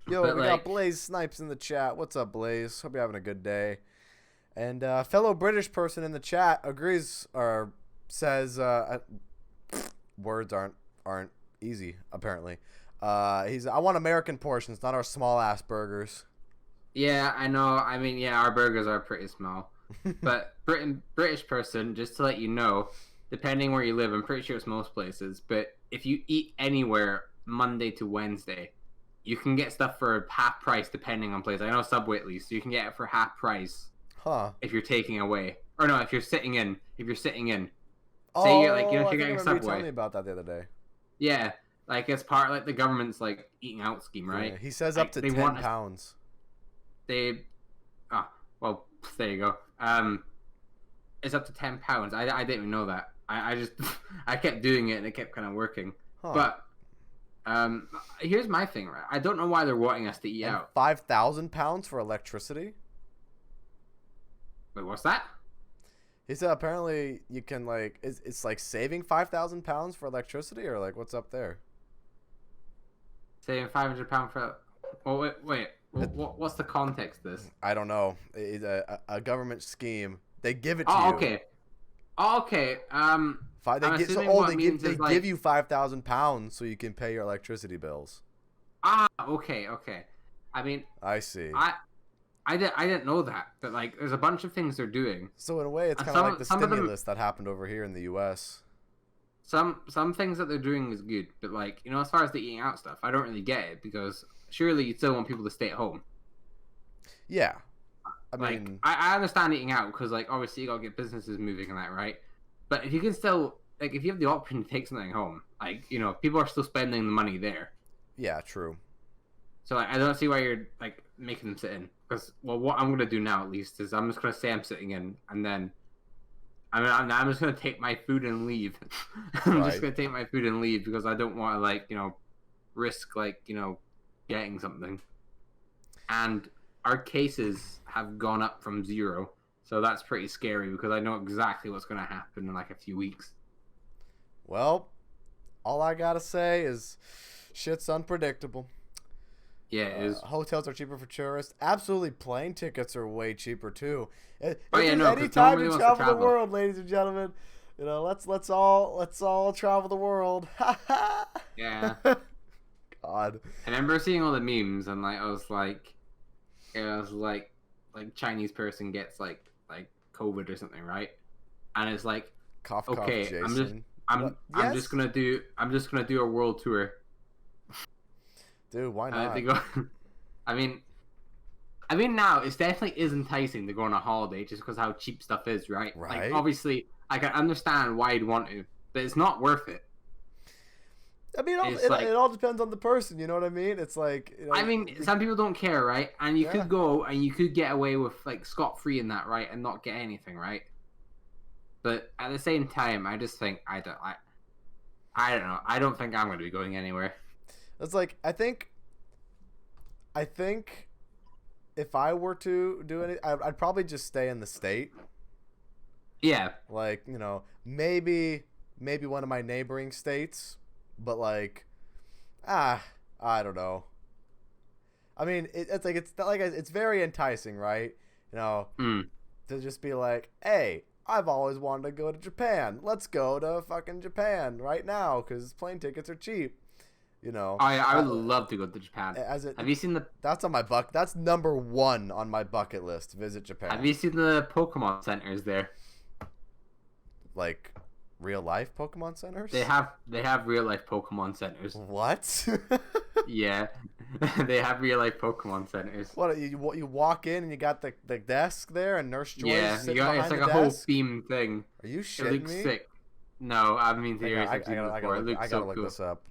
S1: Yo, we got Blaze Snipes in the chat. What's up, Blaze? Hope you're having a good day. And fellow British person in the chat agrees or says words aren't easy apparently. I want American portions, not our small ass burgers.
S2: Yeah, I know. I mean, yeah, our burgers are pretty small. But British person, just to let you know, depending where you live, I'm pretty sure it's most places, but if you eat anywhere Monday to Wednesday, you can get stuff for half price depending on place. I know Subway at least, so you can get it for half price.
S1: Huh.
S2: If you're taking away. Or no, if you're sitting in.
S1: Oh,
S2: say you're like, you know, if you're getting Subway.
S1: You told me about that the other day.
S2: Yeah. Like it's part like the government's like eating out scheme, right?
S1: Yeah, he says
S2: like,
S1: up to 10 pounds.
S2: Well, there you go. It's up to 10 pounds. I didn't even know that. I just I kept doing it and it kept kind of working. Huh. But here's my thing, right? I don't know why they're wanting us to eat out.
S1: 5,000 pounds for electricity?
S2: Wait, what's that?
S1: He said apparently you can like it's like saving 5,000 pounds for electricity, or like what's up there?
S2: Saving £500 for. Oh wait. What's the context of this?
S1: I don't know. It's a government scheme. They give it to you.
S2: Okay.
S1: They give you 5,000 pounds so you can pay your electricity bills.
S2: Okay. I mean,
S1: I see.
S2: I didn't know that, but like, there's a bunch of things they're doing.
S1: So in a way, it's kind of like the stimulus that happened over here in the U.S.
S2: Some things that they're doing is good, but like, you know, as far as the eating out stuff, I don't really get it because surely you still want people to stay at home.
S1: Yeah,
S2: I mean, I understand eating out because like obviously you gotta get businesses moving and that, right? But if you can still like, if you have the option to take something home, like, you know, people are still spending the money there.
S1: Yeah, true.
S2: So like, I don't see why you're like making them sit in. Because what I'm gonna do now at least is I'm just gonna say I'm sitting in, and then I'm just gonna take my food and leave. I'm just gonna take my food and leave because I don't want to like, you know, risk like, you know, getting something. And our cases have gone up from 0, so that's pretty scary because I know exactly what's gonna happen in like a few weeks.
S1: Well, all I gotta say is shit's unpredictable.
S2: Yeah, it is.
S1: Hotels are cheaper for tourists. Absolutely, plane tickets are way cheaper too.
S2: Anytime
S1: you travel the world, ladies and gentlemen, you know, let's all travel the world.
S2: Yeah.
S1: God.
S2: I remember seeing all the memes and like I was like Chinese person gets like COVID or something, right? And it's like,
S1: cough,
S2: okay,
S1: Jason.
S2: I'm just gonna do a world tour.
S1: Dude, why not?
S2: I mean, now it definitely is enticing to go on a holiday just because how cheap stuff is, right?
S1: Right.
S2: Like, obviously, I can understand why you'd want to, but it's not worth it.
S1: I mean, it all depends on the person. You know what I mean? It's like, you know,
S2: I mean, some people don't care, right? And you could go and you could get away with like scot-free in that, right, and not get anything, right? But at the same time, I just think I don't know. I don't think I'm going to be going anywhere.
S1: It's like I think if I were to do any, I'd probably just stay in the state.
S2: Yeah.
S1: Like, you know, maybe one of my neighboring states, but like, I don't know. I mean, it's very enticing, right? You know, to just be like, hey, I've always wanted to go to Japan. Let's go to fucking Japan right now because plane tickets are cheap. You know,
S2: I would love to go to Japan. Have you seen the?
S1: That's on my That's number 1 on my bucket list. Visit Japan.
S2: Have you seen the Pokemon centers there?
S1: Like real life Pokemon centers?
S2: They have real life Pokemon centers.
S1: What?
S2: Yeah, they have real life Pokemon centers.
S1: What you walk in and you got the desk there and Nurse Joy sitting behind
S2: it's like
S1: the
S2: a whole
S1: desk?
S2: theme thing.
S1: Are you
S2: It
S1: shitting
S2: looks
S1: me?
S2: sick. No, I mean
S1: I,
S2: I've seen it before. It looks
S1: I
S2: so
S1: gotta look
S2: cool.
S1: this up.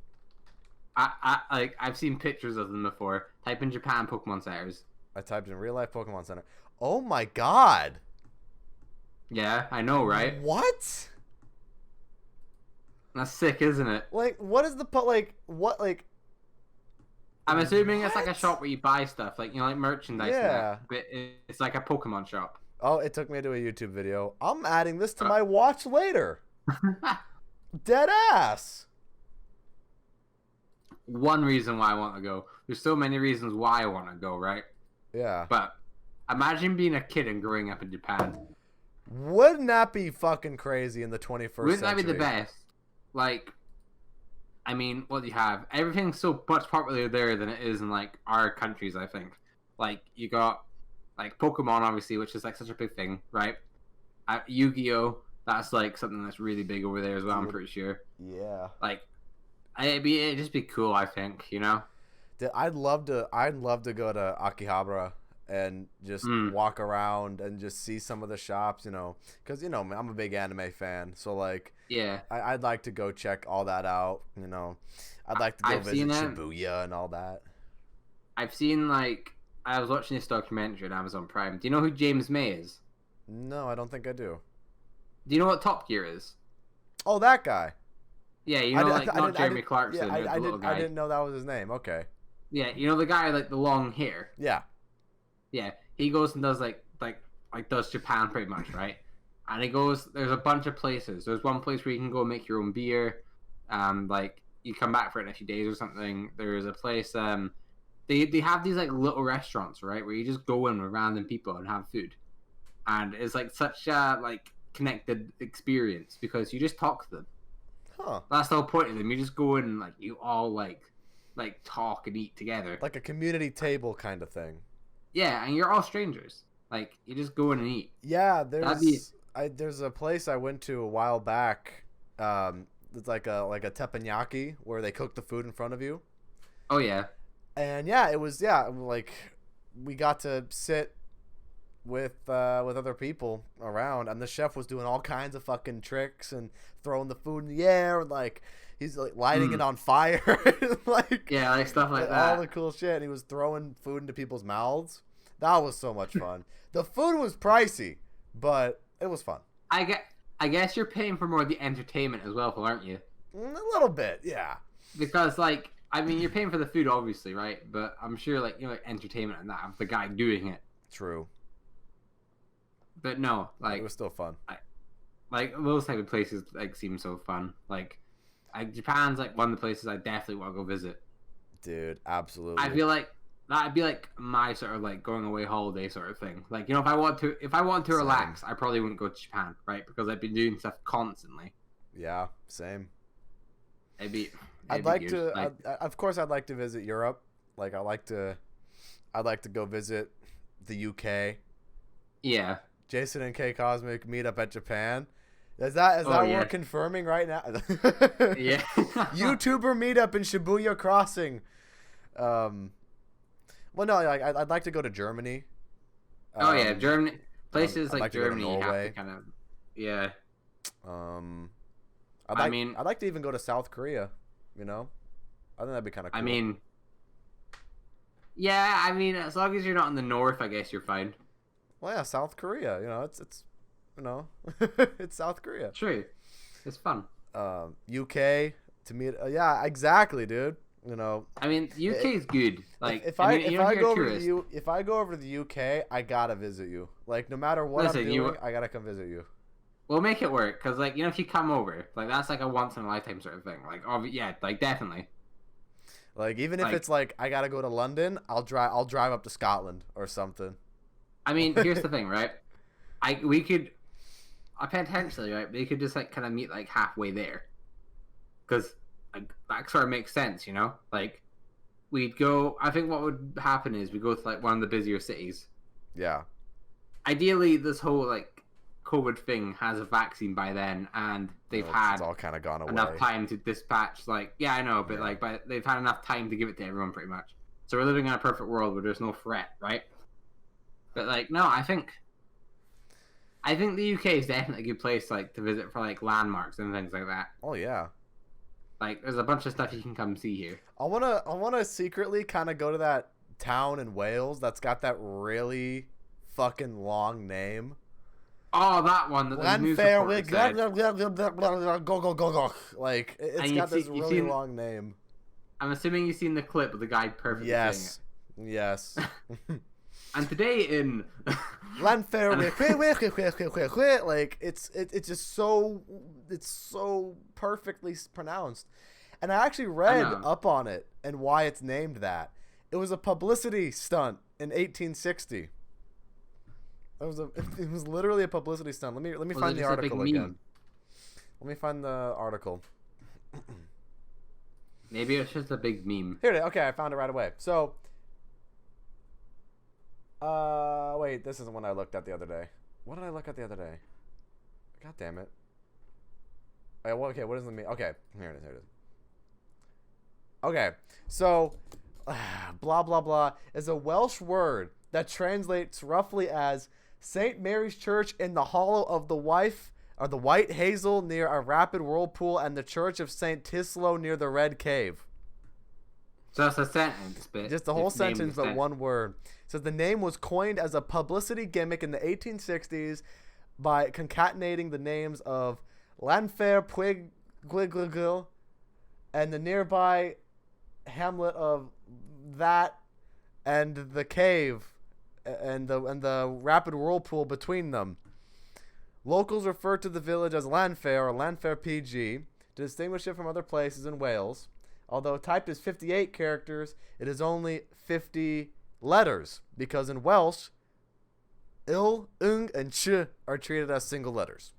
S2: I've seen pictures of them before. Type in Japan Pokemon centers.
S1: I typed in real life Pokemon Center. Oh my god!
S2: Yeah, I know, right?
S1: What?
S2: That's sick, isn't it?
S1: Like, what is the what?
S2: I'm assuming it's like a
S1: What?
S2: shop where you buy stuff, like like merchandise.
S1: Yeah.
S2: And that, but it's like a Pokemon shop.
S1: Oh, it took me to a YouTube video. I'm adding this to my watch later. Dead ass.
S2: One reason why I want to go. There's so many reasons why I want to go, right?
S1: Yeah.
S2: But imagine being a kid and growing up in Japan.
S1: Wouldn't that be fucking crazy in the 21st century?
S2: Wouldn't that be the best? Like, I mean, what do you have? Everything's so much popular there than it is in like our countries, I think. Like, you got like Pokemon, obviously, which is like such a big thing, right? Yu-Gi-Oh, that's like something that's really big over there as well. I'm pretty sure.
S1: Yeah.
S2: Like, it'd just be cool, I think.
S1: I'd love to go to Akihabara and just walk around and just see some of the shops, because I'm a big anime fan, so like
S2: yeah,
S1: I'd like to go check all that out. I'd like to go visit Shibuya and all that.
S2: I've seen I was watching this documentary on Amazon Prime. Do you know who James May is?
S1: No, I don't think I do.
S2: Do you know what Top Gear is?
S1: Oh, that guy.
S2: Yeah, not Jeremy Clarkson.
S1: Yeah, I didn't know that was his name. Okay.
S2: Yeah, the guy like the long hair.
S1: Yeah.
S2: Yeah, he goes and does like does Japan pretty much, right? And he goes. There's a bunch of places. There's one place where you can go make your own beer. You come back for it in a few days or something. There's a place. They have these like little restaurants, right, where you just go in with random people and have food, and it's like such a connected experience because you just talk to them.
S1: Huh.
S2: That's the whole point of them. You just go in and you all like talk and eat together.
S1: Like a community table kind of thing.
S2: Yeah, and you're all strangers. You just go in and eat.
S1: Yeah, there's a place I went to a while back. It's like a teppanyaki where they cook the food in front of you.
S2: Oh yeah.
S1: And yeah, it was we got to sit with other people around, and the chef was doing all kinds of fucking tricks and throwing the food in the air, and he's lighting it on fire,
S2: yeah, stuff like that.
S1: All the cool shit. And he was throwing food into people's mouths. That was so much fun. The food was pricey, but it was fun.
S2: I guess you're paying for more of the entertainment as well, aren't you?
S1: A little bit, yeah.
S2: Because you're paying for the food, obviously, right? But I'm sure entertainment and that of the guy doing it.
S1: True.
S2: But no,
S1: it was still fun.
S2: Those type of places seem so fun. Japan's one of the places I definitely want to go visit.
S1: Dude, absolutely.
S2: I feel like that'd be my sort of going away holiday sort of thing. If I want to relax, I probably wouldn't go to Japan, right? Because I've been doing stuff constantly.
S1: Yeah, same.
S2: I'd like to.
S1: Of course, I'd like to visit Europe. I'd like to go visit the UK.
S2: Yeah.
S1: Jason and K Cosmic meet up at Japan. Is that what we're confirming right now?
S2: Yeah.
S1: YouTuber meetup in Shibuya Crossing. Well, no, I'd like to go to Germany.
S2: Oh yeah, Germany. Places
S1: like
S2: Germany, you have to kind of. Yeah.
S1: I'd like to even go to South Korea. I think that'd be kind of cool.
S2: Yeah, as long as you're not in the north, I guess you're fine.
S1: Well, yeah, South Korea. It's it's South Korea.
S2: True, it's fun.
S1: UK to meet. Yeah, exactly, dude.
S2: UK is good.
S1: If I go over to the UK, I gotta visit you. No matter what I'm doing, I gotta come visit you.
S2: We'll make it work, cause if you come over, that's a once in a lifetime sort of thing. Definitely.
S1: Even if it's I gotta go to London, I'll drive up to Scotland or something.
S2: Here's the thing, right? We could potentially, right? We could just kind of meet halfway there, because that sort of makes sense, we'd go. I think what would happen is we go to one of the busier cities.
S1: Yeah.
S2: Ideally, this whole COVID thing has a vaccine by then, and they've had
S1: it's all kind of gone away.
S2: Enough time to dispatch, like, yeah, I know, but but they've had enough time to give it to everyone pretty much. So we're living in a perfect world where there's no threat, right? But like, no, I think the UK is definitely a good place like to visit for like landmarks and things like that.
S1: Oh yeah.
S2: Like, there's a bunch of stuff you can come see here.
S1: I wanna secretly kind of go to that town in Wales that's got that really fucking long name.
S2: Oh, that one.
S1: Lanfair, go. Like, it's got this really long name.
S2: I'm assuming you've seen the clip of the guy perfectly saying it.
S1: Yes.
S2: And today in
S1: Lanfair, like it's just so perfectly pronounced. And I actually read up on it and why it's named that. It was a publicity stunt in 1860. It was literally a publicity stunt. Let me find the article again. Let me find the article.
S2: Maybe it's just a big meme.
S1: Here it is. Okay, I found it right away. So, wait, this isn't one I looked at the other day. What did I look at the other day? God damn it. Okay, what does it mean? Okay, here it is. Okay, so, blah, blah, blah is a Welsh word that translates roughly as St. Mary's Church in the Hollow of the White Hazel near a rapid whirlpool, and the Church of St. Tislo near the Red Cave.
S2: So that's a sentence, but
S1: just the whole sentence, but one word. So the name was coined as a publicity gimmick in the 1860s by concatenating the names of Lanfair Puig and the nearby hamlet of that and the cave and the rapid whirlpool between them. Locals refer to the village as Lanfair or Lanfair PG to distinguish it from other places in Wales. Although typed as 58 characters, it is only 50 letters because in Welsh, il, ung, and ch are treated as single letters.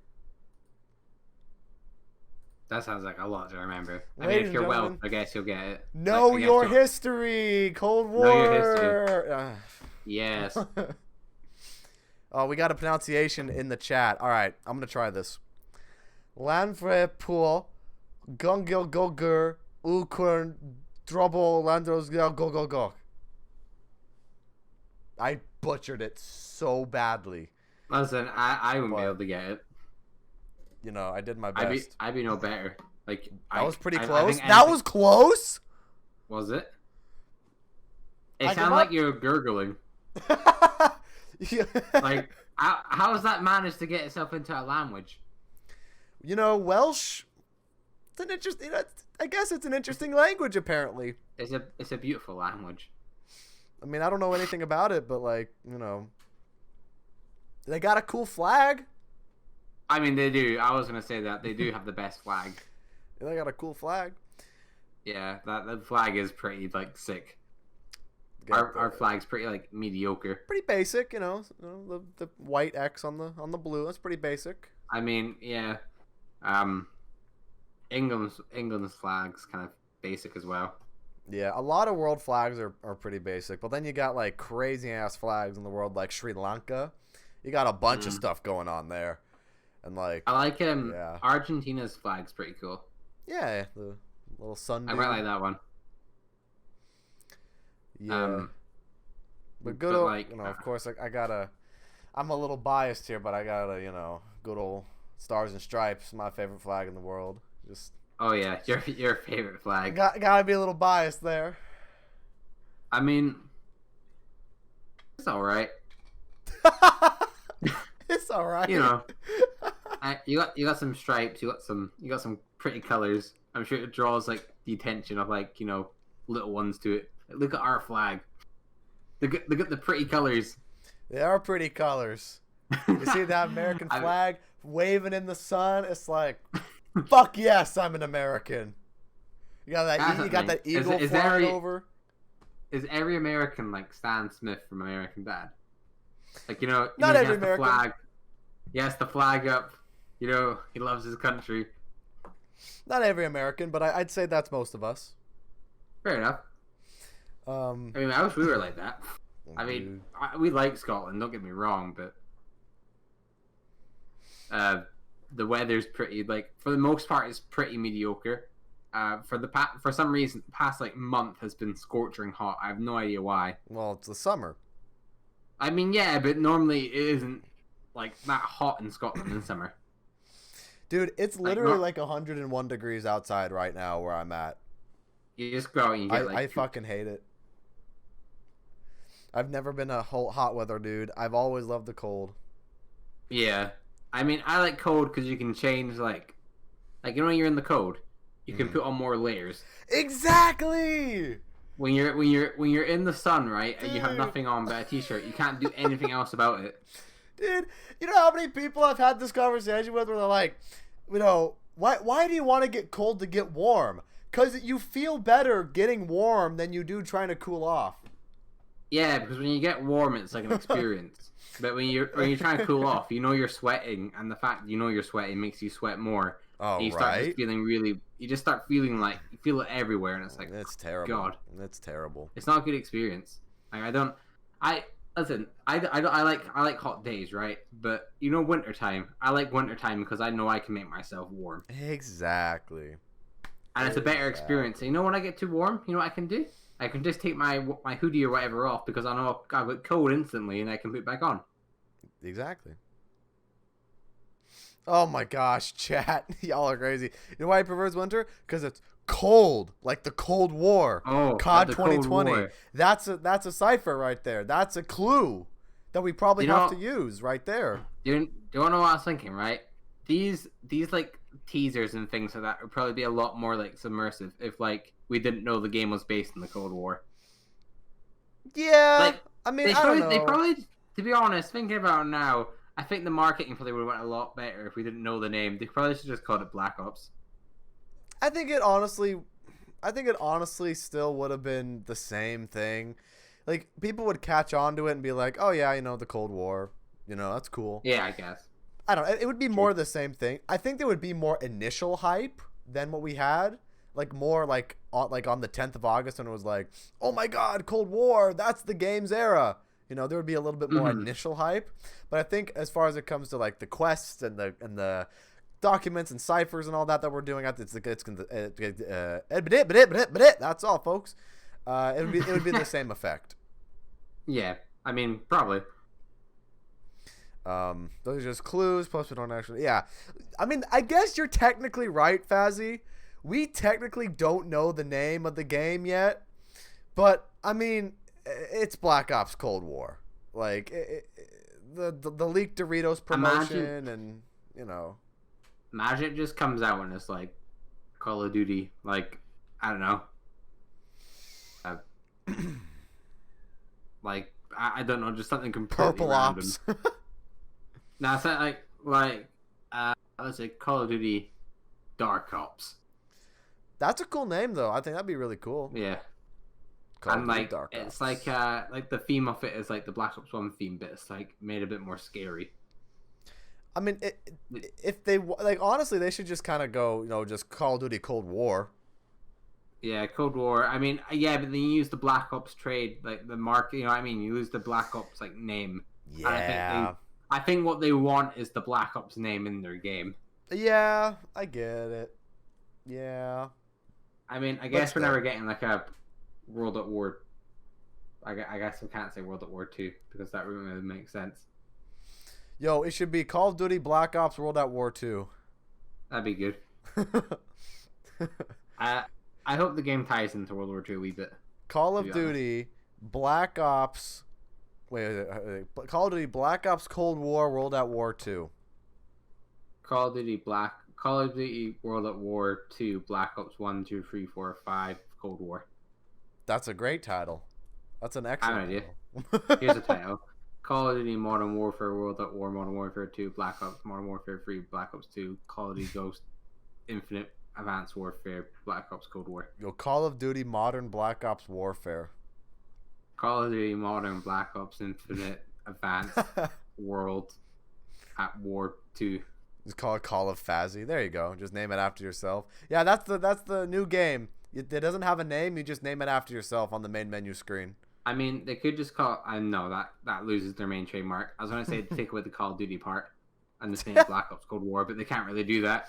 S2: That sounds like a lot to remember. I mean, if you're Welsh, I guess you'll get it.
S1: Know your history, Cold War.
S2: Know your history. Yes.
S1: Oh, we got a pronunciation in the chat. All right, I'm gonna try this. Lanfre Pool, Gungil Gogur, Ukern, Drobble, Landros Go. I butchered it so badly.
S2: Listen, I wouldn't be able to get it.
S1: You know, I did my best.
S2: I'd be no better. Like
S1: that was pretty close. That was close.
S2: Was it? It sounded like you were gurgling. Like, how has that managed to get itself into a language?
S1: You know, Welsh. It's an interesting. I guess it's an interesting language. Apparently,
S2: it's a beautiful language.
S1: I mean, I don't know anything about it, but like, you know, they got a cool flag.
S2: I mean, they do. I was gonna say that they do have the best flag.
S1: Yeah, they got a cool flag.
S2: Yeah, that flag is pretty like sick. Our flag's pretty like mediocre.
S1: Pretty basic, you know. The white X on the blue. That's pretty basic.
S2: I mean, yeah. England's flag's kind of basic as well.
S1: Yeah, a lot of world flags are pretty basic, but then you got like crazy ass flags in the world like Sri Lanka. You got a bunch of stuff going on there. And like
S2: I like Argentina's flag's pretty cool.
S1: Yeah, the little sunbeam.
S2: I quite like that one.
S1: Yeah. But good old, like, you know, of course I'm a little biased here, but I gotta, you know, good old Stars and Stripes, my favorite flag in the world. Just
S2: oh yeah, your favorite flag.
S1: Gotta be a little biased there.
S2: I mean, it's all right.
S1: It's all right.
S2: You know, you got some stripes. You got some pretty colors. I'm sure it draws like the attention of like, you know, little ones to it. Look at our flag. Look at the pretty colors.
S1: They are pretty colors. You see that American flag waving in the sun? It's like, fuck yes, I'm an American. You got that eagle flying over.
S2: Is every American like Stan Smith from American Dad? Like, you know,
S1: not every American.
S2: Flag. He has the flag up. You know, he loves his country.
S1: Not every American, but I'd say that's most of us.
S2: Fair enough. I mean, I wish we were like that. I mean, we like Scotland. Don't get me wrong, but The weather's pretty, like, for the most part, it's pretty mediocre. For some reason, the past like month has been scorching hot. I have no idea why.
S1: Well, it's the summer.
S2: I mean, yeah, but normally it isn't like that hot in Scotland in summer.
S1: Dude, it's literally like 101 degrees outside right now where I'm at.
S2: You just go out and you get
S1: I fucking hate it. I've never been a whole hot weather dude. I've always loved the cold.
S2: Yeah. I mean, I like cold because you can change, like, you know when you're in the cold, you can put on more layers.
S1: Exactly!
S2: When you're in the sun, right, and you have nothing on but a t-shirt, you can't do anything else about it.
S1: Dude, you know how many people I've had this conversation with where they're like, you know, why do you want to get cold to get warm? Because you feel better getting warm than you do trying to cool off.
S2: Yeah, because when you get warm, it's like an experience. But when you're trying to cool off, you know you're sweating, and the fact that you know you're sweating makes you sweat more.
S1: Oh,
S2: and you start just feeling really. You just start feeling like you feel it everywhere, and it's like
S1: it's terrible.
S2: God,
S1: it's terrible.
S2: It's not a good experience. Like I like hot days, right? But you know, wintertime. I like wintertime because I know I can make myself warm.
S1: Exactly.
S2: And it's a better experience. And you know, when I get too warm, you know what I can do? I can just take my hoodie or whatever off because I know I've got cold instantly, and I can put it back on.
S1: Exactly. Oh my gosh, chat. Y'all are crazy. You know why he prefers winter? Because it's cold. Like the Cold War.
S2: Oh,
S1: COD 2020. That's a cipher right there. That's a clue that we probably have to use right there.
S2: Do you want to know what I was thinking, right? These like teasers and things like that would probably be a lot more like submersive if like we didn't know the game was based in the Cold War.
S1: Yeah.
S2: Like,
S1: I mean, I don't know.
S2: They probably, to be honest, thinking about it now, I think the marketing probably would have went a lot better if we didn't know the name. They probably should just called it Black Ops.
S1: I think it honestly still would have been the same thing. Like, people would catch on to it and be like, oh yeah, you know, the Cold War. You know, that's cool.
S2: Yeah, I guess.
S1: I don't know. It would be more the same thing. I think there would be more initial hype than what we had. Like, more like on the 10th of August when it was like, oh my god, Cold War, that's the game's era. You know, there would be a little bit more initial hype. But I think as far as it comes to like the quests and the documents and ciphers and all that we're doing, that's all, folks. It would be the same effect.
S2: Yeah, I mean, probably.
S1: Those are just clues. Plus, we don't actually. Yeah, I mean, I guess you're technically right, Fazzy. We technically don't know the name of the game yet, but I mean, it's Black Ops Cold War. Like the leaked Doritos promotion, and you know.
S2: Imagine it just comes out and it's like Call of Duty. Like, I don't know. Like, I don't know, just something completely
S1: Purple
S2: random.
S1: Ops.
S2: Now, it's like let's say Call of Duty Dark Ops.
S1: That's a cool name, though. I think that'd be really cool.
S2: Yeah.
S1: Call
S2: and like, it's like the theme of it is like the Black Ops 1 theme, but it's like made a bit more scary.
S1: I mean, if they like, honestly, they should just kind of go, you know, just Call of Duty Cold War.
S2: Yeah, Cold War. I mean, yeah, but then you use the Black Ops trade, like the mark. You know what I mean? You use the Black Ops like name.
S1: Yeah.
S2: I think what they want is the Black Ops name in their game.
S1: Yeah, I get it. Yeah.
S2: I mean, I guess we're never getting like a World at War. I guess we can't say World at War 2 because that really makes sense.
S1: Yo, it should be Call of Duty Black Ops World at War 2.
S2: That'd be good. I hope the game ties into World War 2 a wee bit.
S1: Call of Duty Black Ops. Wait, Call of Duty Black Ops Cold War World at War 2.
S2: Call of Duty World at War 2 Black Ops 1, 2, 3, 4, 5 Cold War.
S1: That's a great title. That's an excellent
S2: title. Here's the title. Call of Duty Modern Warfare World at War Modern Warfare 2 Black Ops Modern Warfare 3 Black Ops 2 Call of Duty Ghost Infinite Advanced Warfare Black Ops Cold War.
S1: Yo, Call of Duty Modern Black Ops Warfare.
S2: Call of Duty Modern Black Ops Infinite Advanced World at War 2.
S1: Just call it Call of Fazzy. There you go. Just name it after yourself. Yeah, that's the new game. It doesn't have a name. You just name it after yourself on the main menu screen.
S2: I mean, they could just call. I know that loses their main trademark. I was gonna say take away the Call of Duty part. and the same Black Ops Cold War, but they can't really do that.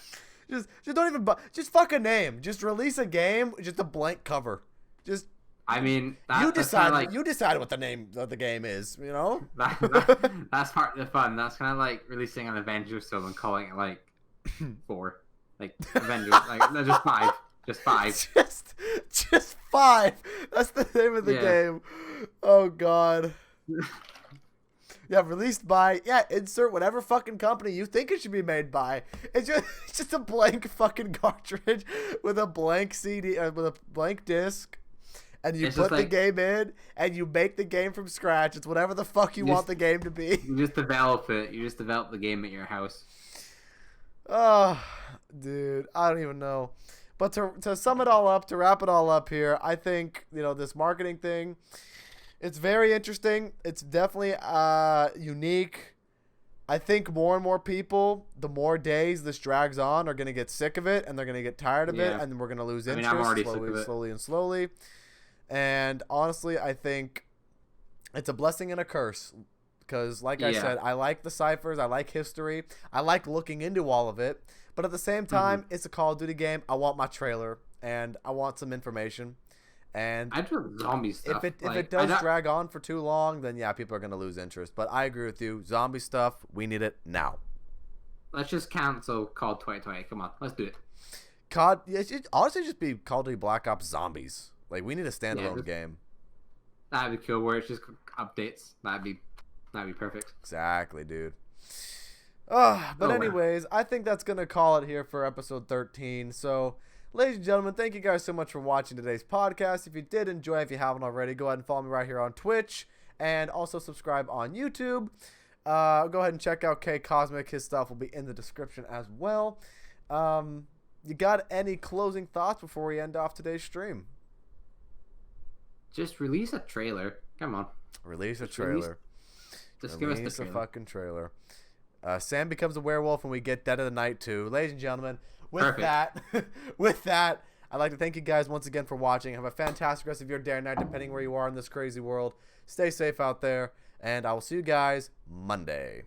S1: Just don't even. Just fuck a name. Just release a game. Just a blank cover. Just.
S2: I mean,
S1: you decide. Like, you decide what the name of the game is. You know.
S2: That's part of the fun. That's kind of like releasing an Avengers film and calling it like 4, like Avengers. Like no, just 5. Just 5.
S1: Just 5. That's the name of the game. Oh god. Yeah, released by, insert whatever fucking company you think it should be made by. It's just a blank fucking cartridge with a blank CD, with a blank disc, and you put the game in, and you make the game from scratch. It's whatever the fuck you want the game to be.
S2: You just develop it. You just develop the game at your house.
S1: Oh, dude, I don't even know. But to sum it all up, to wrap it all up here, I think, this marketing thing, it's very interesting. It's definitely unique. I think more and more people, the more days this drags on, are going to get sick of it, and they're going to get tired of it, and we're going to lose interest
S2: I'm already sick of it.
S1: slowly. And honestly, I think it's a blessing and a curse. Because, like I said, I like the ciphers. I like history. I like looking into all of it. But at the same time, it's a Call of Duty game. I want my trailer, and I want some information. And
S2: I do zombie stuff.
S1: If it does drag on for too long, then people are gonna lose interest. But I agree with you. Zombie stuff, we need it now.
S2: Let's just cancel COD 2020. Come on, let's do it.
S1: COD, it should honestly just be Call of Duty Black Ops Zombies. Like, we need a standalone game.
S2: That'd be cool. Where it's just updates. That'd be perfect.
S1: Exactly, dude. But anyways, I think that's gonna call it here for episode 13. So. Ladies and gentlemen, thank you guys so much for watching today's podcast. If you did enjoy, if you haven't already, go ahead and follow me right here on Twitch. And also subscribe on YouTube. Go ahead and check out K Cosmic. His stuff will be in the description as well. You got any closing thoughts before we end off today's stream?
S2: Just release a trailer. Come on.
S1: Release a trailer.
S2: Just give us the trailer.
S1: Release a fucking trailer. Sam becomes a werewolf and we get Dead of the Night 2. Ladies and gentlemen, with that, I'd like to thank you guys once again for watching. Have a fantastic rest of your day or night, depending where you are in this crazy world. Stay safe out there, and I will see you guys Monday.